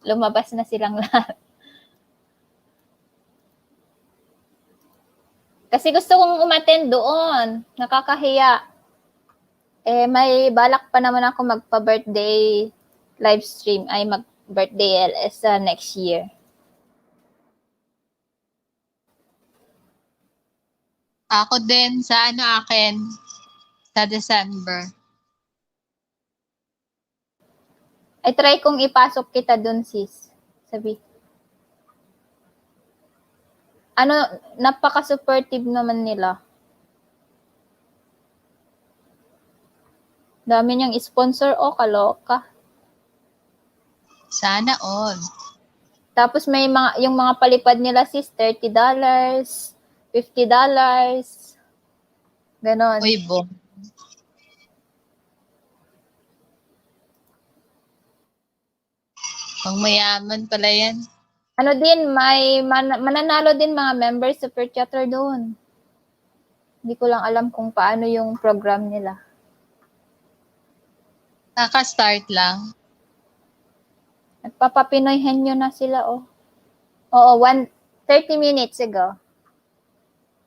Lumabas na silang lahat. Kasi gusto kong umattend doon. Nakakahiya. Eh, may balak pa naman ako magpa-birthday live stream. Ay, mag-birthday LS next year. Ako din sa akin sa December. Ay, try kong ipasok kita doon, sis. Sabi. Ano, napaka-supportive naman nila. Dami niyang sponsor. Oh, kaloka. Sana all. Tapos may yung mga palipad nila, sis, $30, $50. Ganon. Uy, bong. Pang mayaman pala yan. Ano din, may mananalo din mga members super chatter doon. Hindi ko lang alam kung paano yung program nila. Kaka-start lang. Nagpapapinoy henyo na sila, oh. Oo, 30 minutes ago.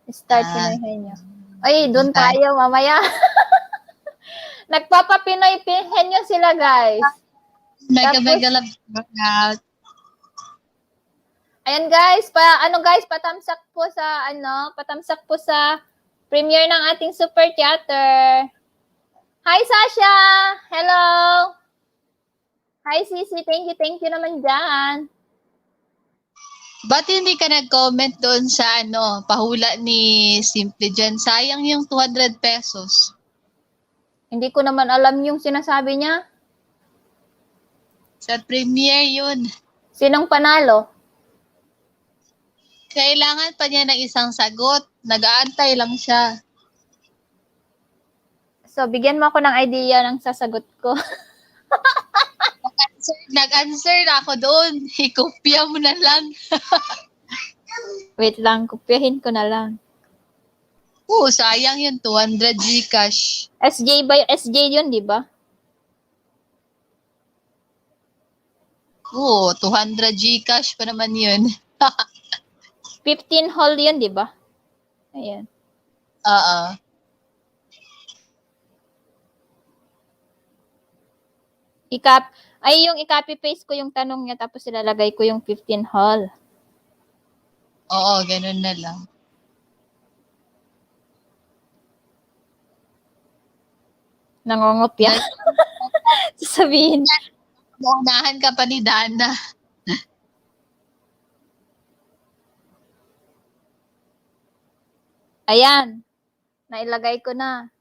Start Pinoy henyo. Ay, doon tayo mamaya. Nagpapapinoy henyo sila, guys. Mega workout. Ayan guys, patamsak po sa premiere ng ating super chatter. Hi Sasha! Hello! Hi Sisi, thank you naman dyan. Ba't hindi ka nag-comment doon sa pahula ni Simple Jen? Sayang yung 200 pesos. Hindi ko naman alam yung sinasabi niya. Sa premiere yun. Sinong panalo? Kailangan pa niya ng isang sagot. Nag-aantay lang siya. So, bigyan mo ako ng idea ng sasagot ko. Nag-answer na ako doon. Ikopya mo na lang. Wait lang, kopyahin ko na lang. Oo, sayang yun. 200 Gcash. SJ yun, di ba? Oo, 200 Gcash pa naman yun. 15 hall yun, di ba? Ayan. Oo. Yung i-copy-paste ko yung tanong niya tapos ilalagay ko yung 15 hall. Oo, ganun na lang. Nangongopya. Sasabihin. Maunahan ka pa ni Dana. Ayan. Nailagay ko na.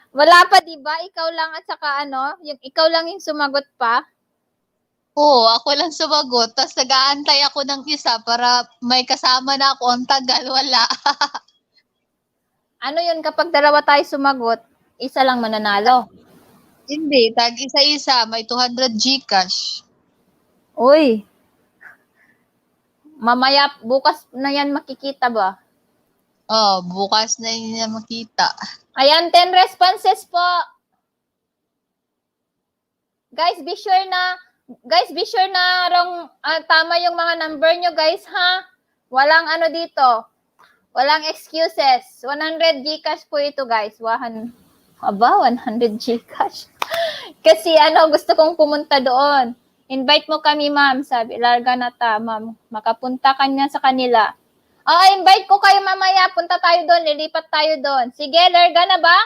Wala pa, di ba? Ikaw lang at saka ikaw lang yung sumagot pa. Oo, ako lang sumagot. Tapos nag-aantay ako ng isa para may kasama na ako. Ang tagal, wala. Ano yun kapag dalawa tayo sumagot, isa lang mananalo? Hindi, tag isa-isa. May 200 Gcash. Uy. Mamaya, bukas na yan makikita ba? Oh, bukas na yun na makita. Ayan, 10 responses po. Guys, be sure na tama yung mga number nyo, guys, ha? Walang dito. Walang excuses. 100 Gcash po ito, guys. 100 Gcash. Kasi gusto kong pumunta doon. Invite mo kami, ma'am. Sabi, larga na ta, ma'am. Makapunta ka niya sa kanila. Invite ko kayo mamaya. Punta tayo doon. Lilipat tayo doon. Sige, larga na ba?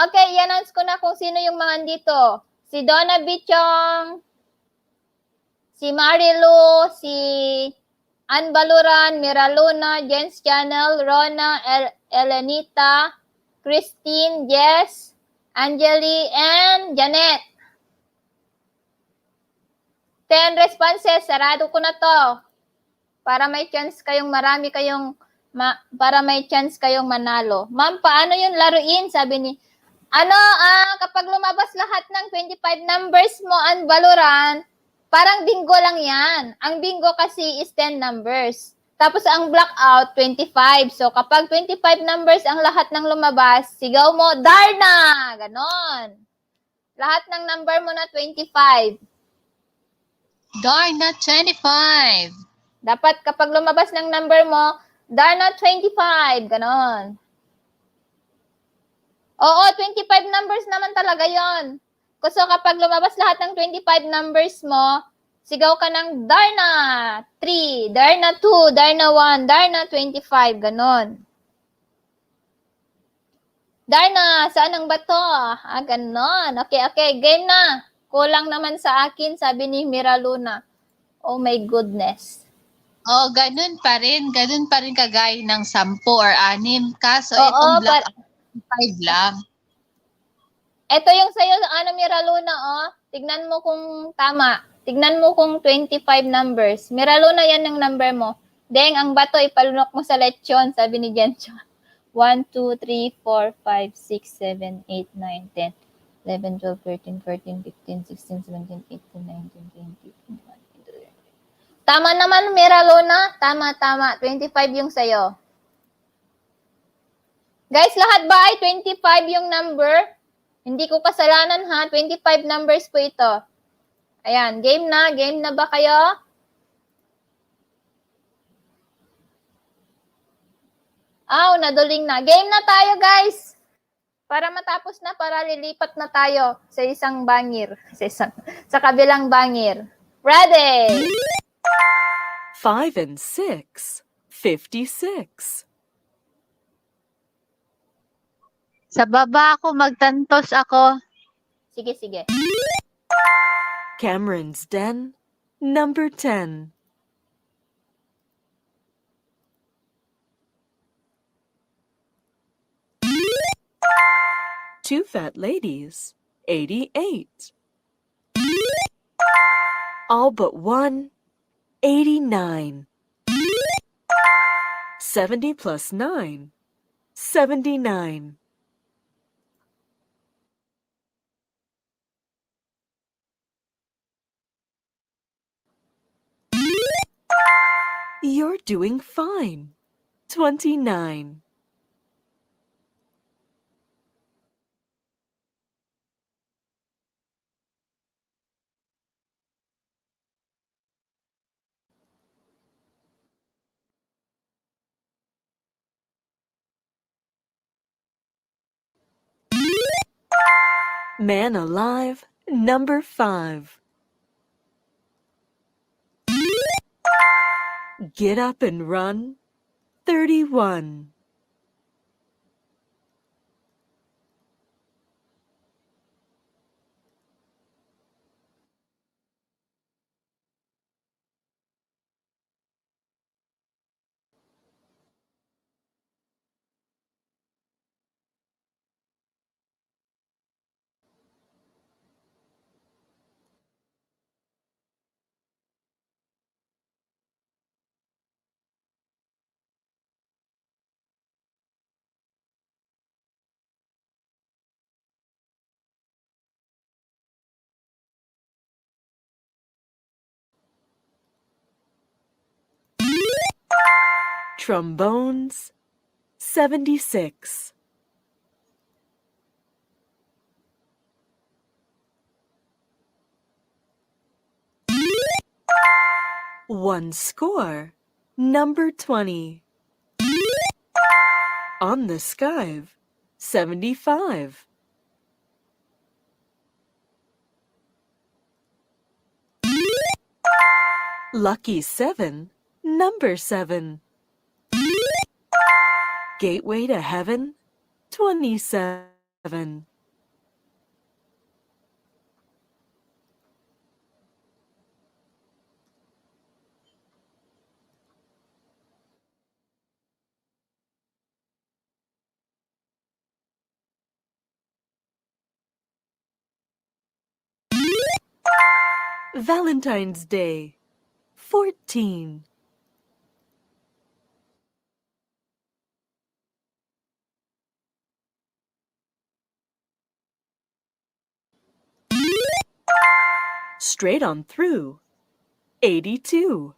Okay, i-announce ko na kung sino yung mga dito. Si Donna Bichong, si Marilu, si Ann Baluran, Miraluna, Jens Channel, Rona, Elenita, Christine, Jess, Angeli, and Janet. 10 responses. Sarado ko na to. Para may chance kayong manalo. Ma'am, paano yung laruin? Sabi ni, kapag lumabas lahat ng 25 numbers mo ang Valorant, parang bingo lang yan. Ang bingo kasi is 10 numbers. Tapos ang blackout, 25. So kapag 25 numbers ang lahat ng lumabas, sigaw mo, Darna! Ganon. Lahat ng number mo na 25. Darna 25. Dapat kapag lumabas ng number mo, Darna 25. Ganon. Oo, 25 numbers naman talaga yon. So kapag lumabas lahat ng 25 numbers mo, sigaw ka ng Darna 3, Darna 2, Darna 1, Darna 25. Ganon. Darna, saan ang bato? Ganon. Okay. Game na. Kulang naman sa akin, sabi ni Miraluna. Oh my goodness. Oh, ganun pa rin. Ganun pa rin kagaya ng 10 or 6. Kaso Oo, itong blackout, 5 lang. Ito yung sa'yo, Miraluna, Tignan mo kung tama. Tignan mo kung 25 numbers. Miraluna, yan ang number mo. Deng, ang bato, ipalunok mo sa lechon, sabi ni Jencho. 1, 2, 3, 4, 5, 6, 7, 8, 9, 10, 11, 12, 13, 14, 15, 16, 17, 18, 19, 20, 21, 22. Tama naman, Miraluna. Tama. 25 yung sa'yo. Guys, lahat ba ay 25 yung number? Hindi ko kasalanan ha. 25 numbers po ito. Ayan, game na. Game na ba kayo? Naduling na. Game na tayo, guys. Para matapos na, para lilipat na tayo sa isang bangir. Sa kabilang bangir. Ready? 5 and 6. 56. Sa baba ako, magtantos ako. Sige. Cameron's Den. Number 10. Two Fat Ladies. 88. All but one. 89. 70 plus 9. 79. You're doing fine. 29. Man Alive, number 5. Get Up and Run, 31. Trombones, 76. One score, number 20. On the Skive, 75. Lucky 7, number 7. Gateway to Heaven, 27. Valentine's Day. 14. Straight on through. 82.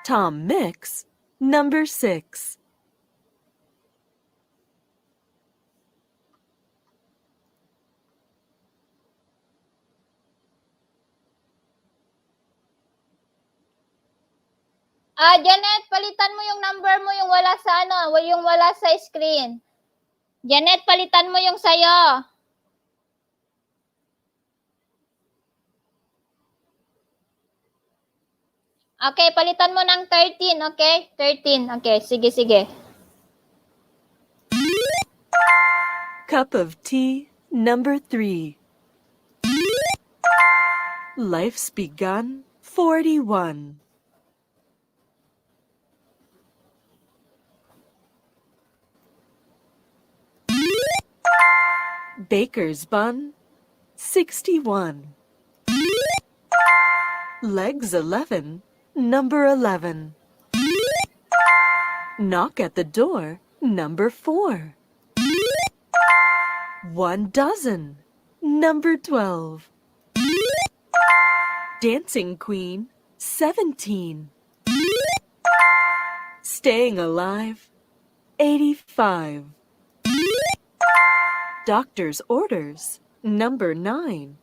Tom Mix, number 6. Janet, palitan mo yung number mo, yung wala sa yung wala sa screen. Janet, palitan mo yung sayo. Okay, palitan mo ng 13, okay? 13, okay. Sige, sige. Cup of tea, number 3. Life's begun, 41. Baker's bun, 61. Legs 11, number 11. Knock at the door, number 4. 1 dozen, number 12. Dancing Queen, 17. Staying alive, 85. Doctor's orders, number 9.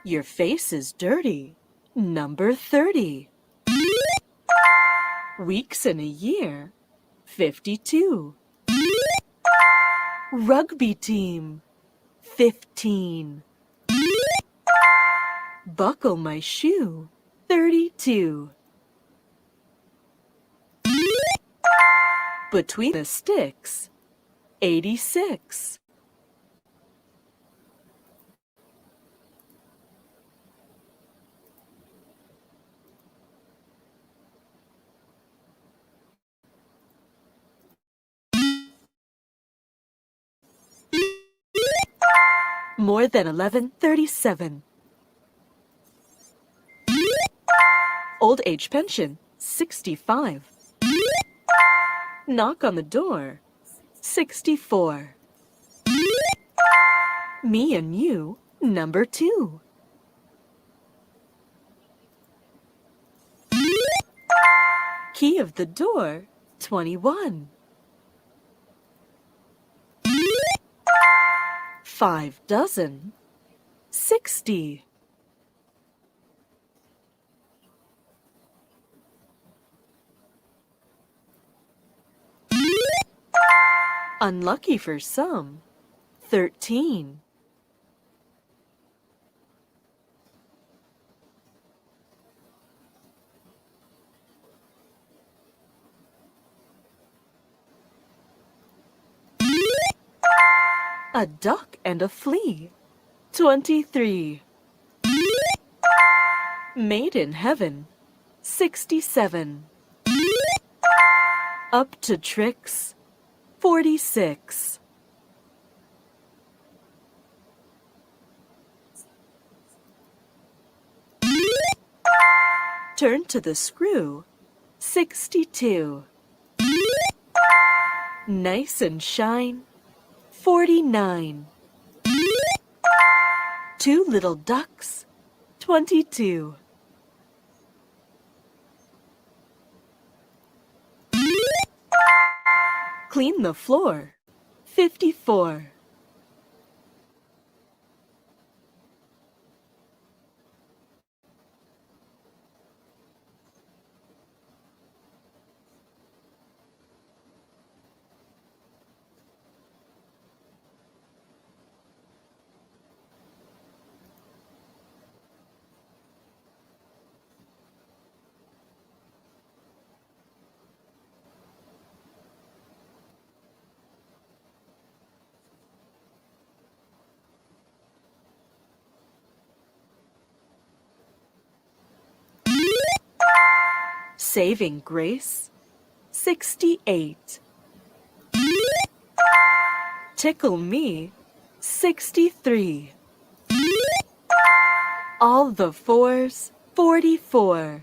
Your face is dirty, number 30. Weeks in a year, 52. Rugby team, 15. Buckle my shoe, 32. Between the sticks, 86. More than 1137. Old age pension, 65. Knock on the door, 64. Me and you, number 2. Key of the door, 21. 5 dozen, 60. Unlucky for some, 13. A duck and a flea, 23. Made in heaven, 67. Up to tricks, 46. Turn to the screw, 62. Nice and shine, 49. 2 little ducks, 22. Clean the floor, 54. Saving grace, 68. Tickle me, 63. All the fours, 44.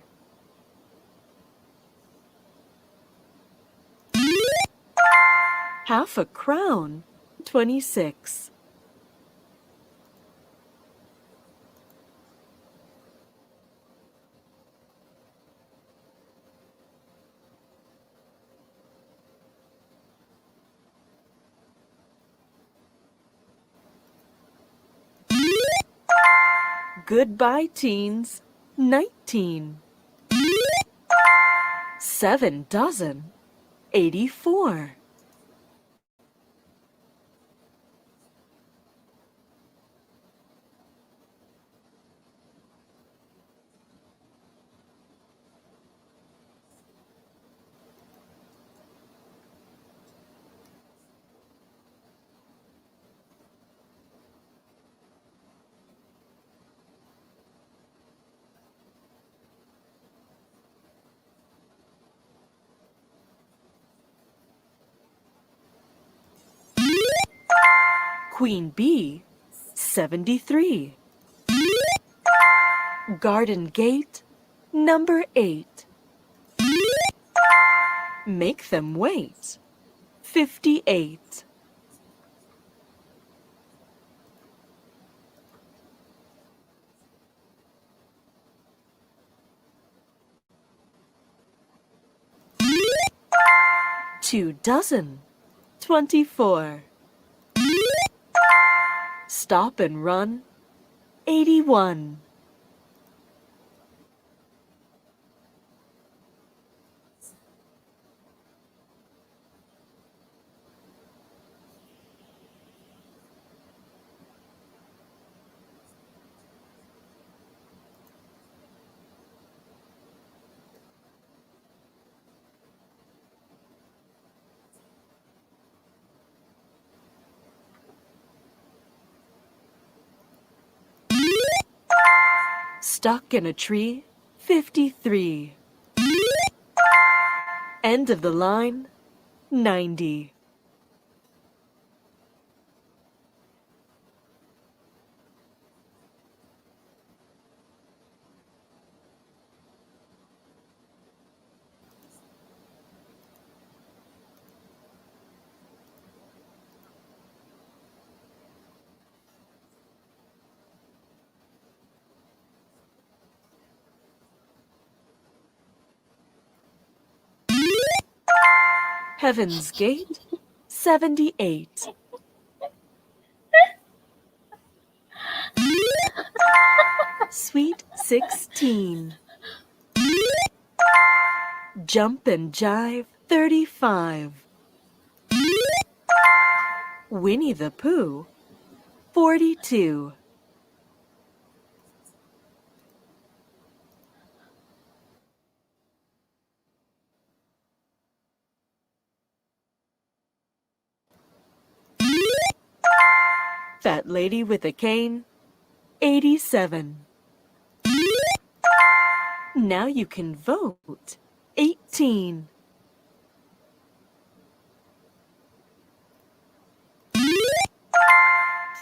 Half a crown, 26. Goodbye, teens, 19. 7 dozen, 84. Queen bee, 73. Garden gate, number 8. Make them wait, 58. Two dozen, 24. Stop and run, 81. Stuck in a tree, 53. End of the line, 90. Heaven's Gate, 78. Sweet 16. Jump and Jive, 35. Winnie the Pooh, 42. Fat Lady with a Cane, 87. Now you can vote, 18.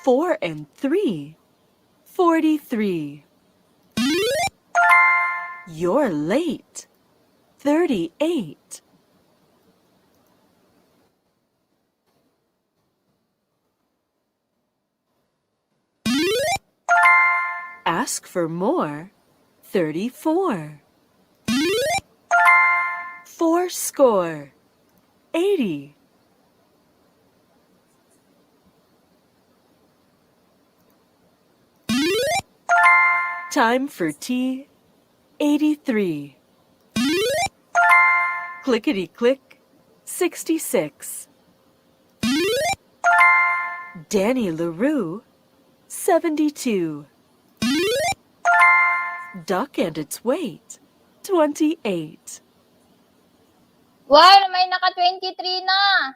Four and 3, 43. You're late, 38. Ask for more, 34. Four score, 80. Time for tea, 83. Clickety-click, 66. Danny LaRue, 72. Duck and its weight, 28. Wow, may naka-23 na.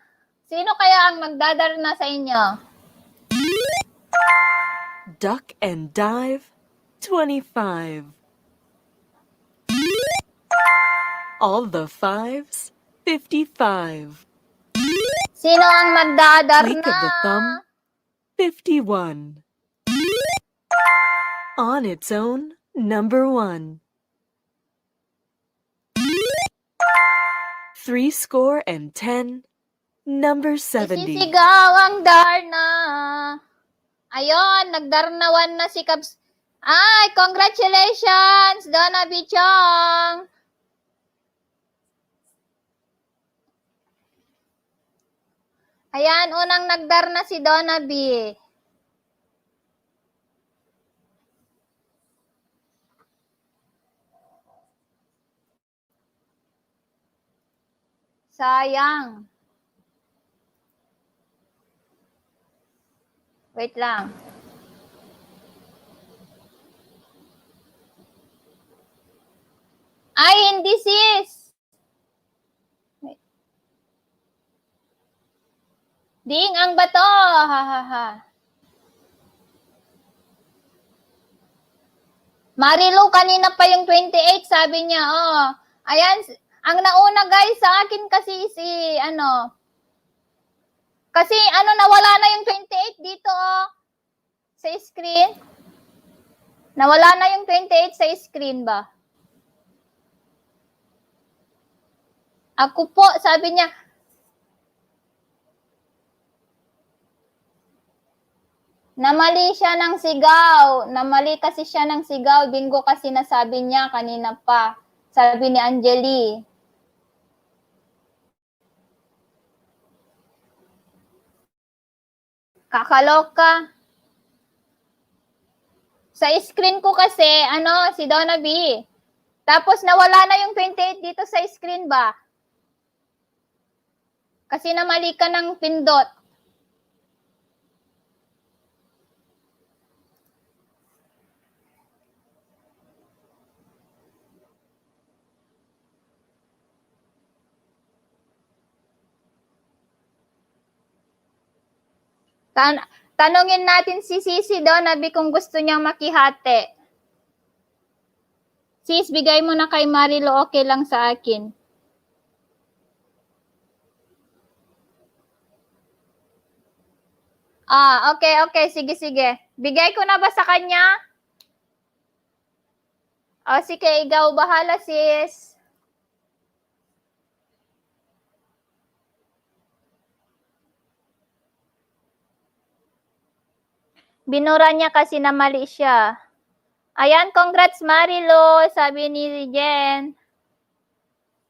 Sino kaya ang magdadarna sa inyo? Duck and Dive, 25. All the fives, 55. Sino ang magdadarna? Click of the thumb, 51. On its own, number 1. 70, number 70. Isisigaw ang Darna. Ayun, nagdarnawan na si Kabs. Ay, congratulations, Donna Bichong. Ayan, unang nagdarna si Donna B. Sayang. Wait lang. Ay, hindi sis. Wait. Ding ang bato. Ha ha ha. Marilu, kanina pa yung 28, sabi niya. Oh. Ayan, ang nauna guys sa akin kasi si, kasi nawala na yung 28 dito, oh. Sa screen. Nawala na yung 28 sa screen ba? Ako po, sabi niya. Namali siya ng sigaw. Namali kasi siya ng sigaw. Bingo kasi nasabi niya kanina pa. Sabi ni Angeli. Kakaloka. Sa screen ko kasi, si Donna B. Tapos nawala na yung 28 dito sa screen ba? Kasi namali ka ng pindot. Tanungin natin si Sisi Donna B kung gusto niyang makihate. Sis, bigay mo na kay Marilo, okay lang sa akin. Okay. Sige. Bigay ko na ba sa kanya? Sige, ikaw bahala, sis. Binura niya kasi na mali siya. Ayan, congrats Marilo, sabi ni Jen.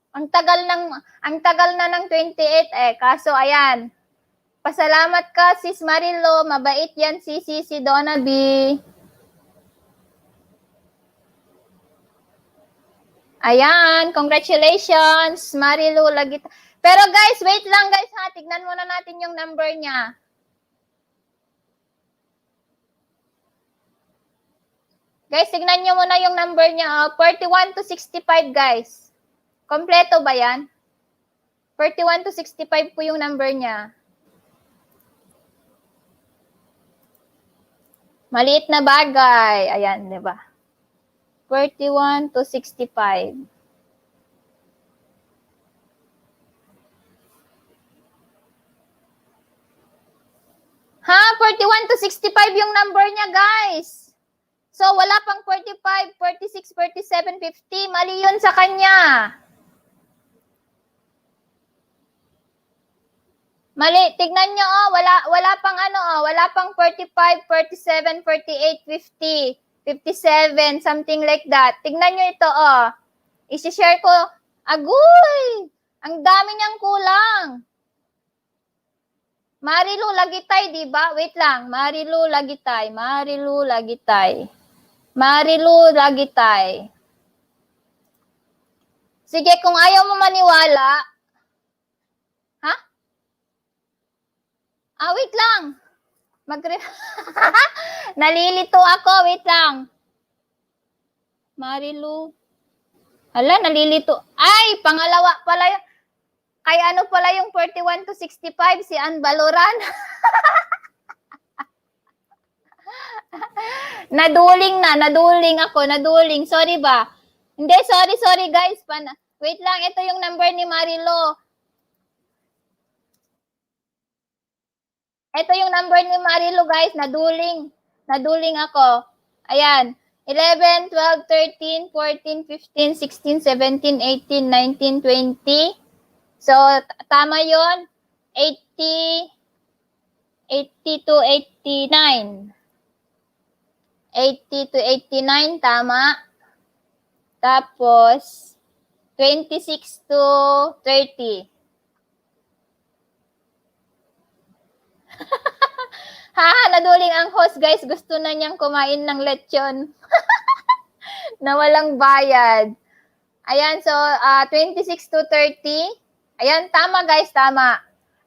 Ang tagal na ng 28 kaso ayan. Pasalamat ka, sis Marilo. Mabait yan si Donna B. Ayan, congratulations, Marilo. Pero guys, wait lang guys ha. Tignan muna natin yung number niya. Guys, tignan nyo muna yung number niya. 41 to 65 guys. Kompleto ba yan? 41 to 65 po yung number niya. Maliit na bagay. Ayan, di ba? 41 to 65. Ha? 41 to 65 yung number niya, guys. So, wala pang 45, 46, 47, 50. Mali yun sa kanya. Mali. Tignan nyo, wala pang 45, 47, 48, 50, 57, something like that. Tignan nyo ito, I-share ko. Agoy! Ang dami niyang kulang. Marilu Lagitay, di ba? Wait lang. Marilu Lagitay. Sige, kung ayaw mo maniwala. Ha? Wait lang. Nalilito ako. Wait lang. Marilu. Hala, nalilito. Ay, pangalawa pala yun. Kay pala yung 41 to 65, si Ann Baloran. Naduling ako. Sorry ba? Hindi, sorry guys. Wait lang, ito yung number ni Marilo. Ito yung number ni Marilo guys, naduling ako. Ayan. 11, 12, 13, 14, 15, 16, 17, 18, 19, 20. So, tama yon 80, 80 to 89. 80 to 89, tama. Tapos, 26 to 30. Naduling ang host, guys. Gusto na niyang kumain ng lechon na walang bayad. Ayan, so 26 to 30. Ayan, tama guys, tama.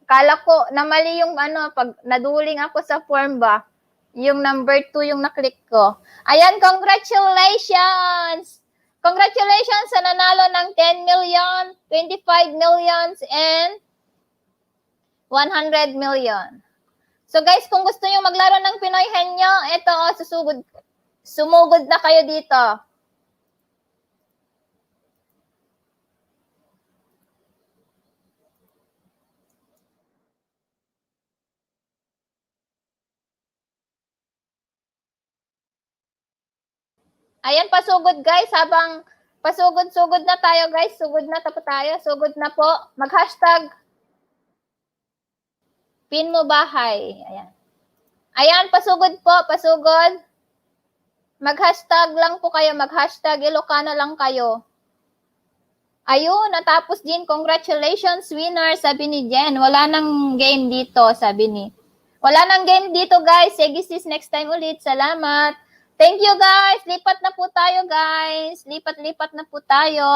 Kala ko na mali yung pag naduling ako sa form ba. Yung number 2 yung naklik ko. Ayan, congratulations! Congratulations sa nanalo ng 10 million, 25 millions, and 100 million. So guys, kung gusto nyo maglaro ng Pinoy Henyo, ito sumugod na kayo dito. Ayan, pasugod guys, habang pasugod-sugod na tayo guys, sugod na tayo, sugod na po. Mag-hashtag pin mo bahay. Ayan. Ayan, pasugod po, pasugod. Mag-hashtag lang po kayo, mag-hashtag Ilocano lang kayo. Ayun, natapos din. Congratulations, winner, sabi ni Jen. Wala nang game dito, sabi ni. Wala nang game dito, guys. Sige sis, next time ulit. Salamat. Thank you, guys. Lipat na po tayo, guys. Lipat-lipat na po tayo.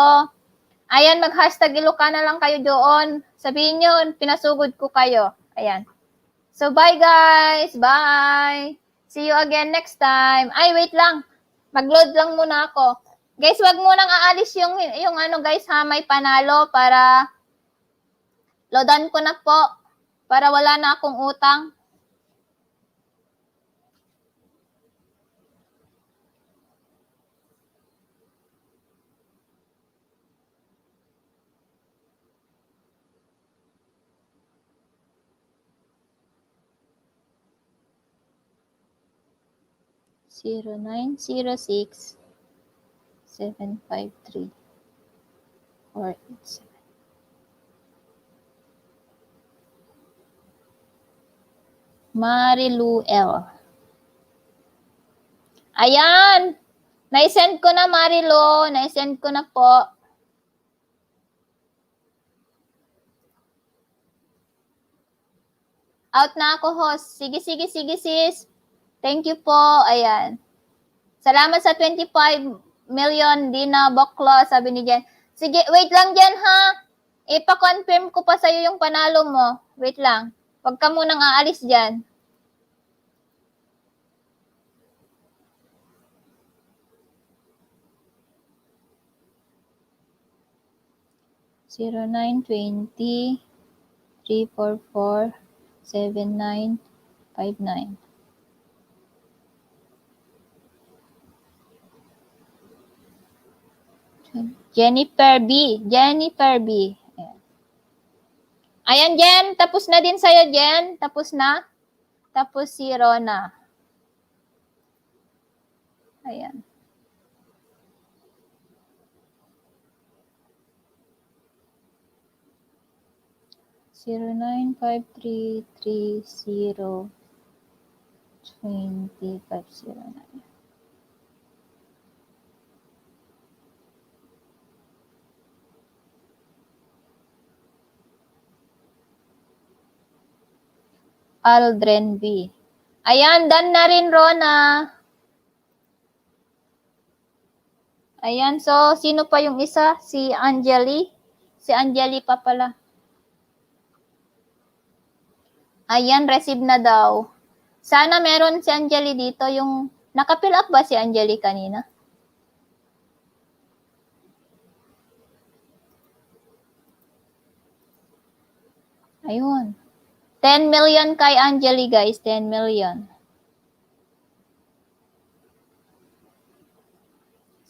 Ayan, mag-hashtag Ilocano lang kayo doon. Sabihin nyo, pinasugod ko kayo. Ayan. So, bye, guys. Bye. See you again next time. Ay, wait lang. Mag-load lang muna ako. Guys, wag mo nang aalis yung guys ha, may panalo para loadan ko na po para wala na akong utang. Zero 906 753 487. Marilu L. Ayan! Naisend ko na, Marilu. Naisend ko na po. Out na ako, host. Sige, sis. Thank you po. Ayan. Salamat sa 25 million, di na bakla, sabi ni Jen. Sige, wait lang Jen ha. Ipa-confirm ko pa sa'yo yung panalo mo. Wait lang. Huwag ka munang aalis dyan. Zero 920 344 7959. Jennifer B. Ayan, Jen. Tapos na din sa'yo, Jen. Tapos na. Tapos si Rona. Ayan. Zero 95330 20509. Aldren B. Ayan, done na rin, Rona. Ayan, so, sino pa yung isa? Si Angeli. Si Angeli pa pala. Ayan, receive na daw. Sana meron si Angeli dito. Yung, naka-fill up ba si Angeli kanina? Ayun. 10 million kay Angeli, guys. 10 million.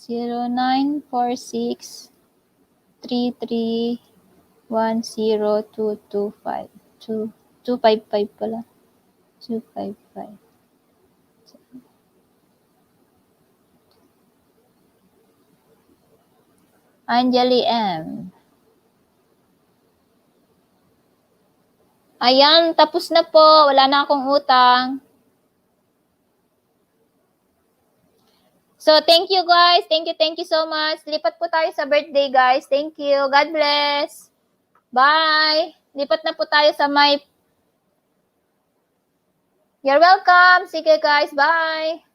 0946 3310225 255 pala. 255. Anjali M. Ayan, tapos na po. Wala na akong utang. So, thank you guys. Thank you so much. Lipat po tayo sa birthday guys. Thank you. God bless. Bye. Lipat na po tayo sa my... You're welcome. Sige guys. Bye.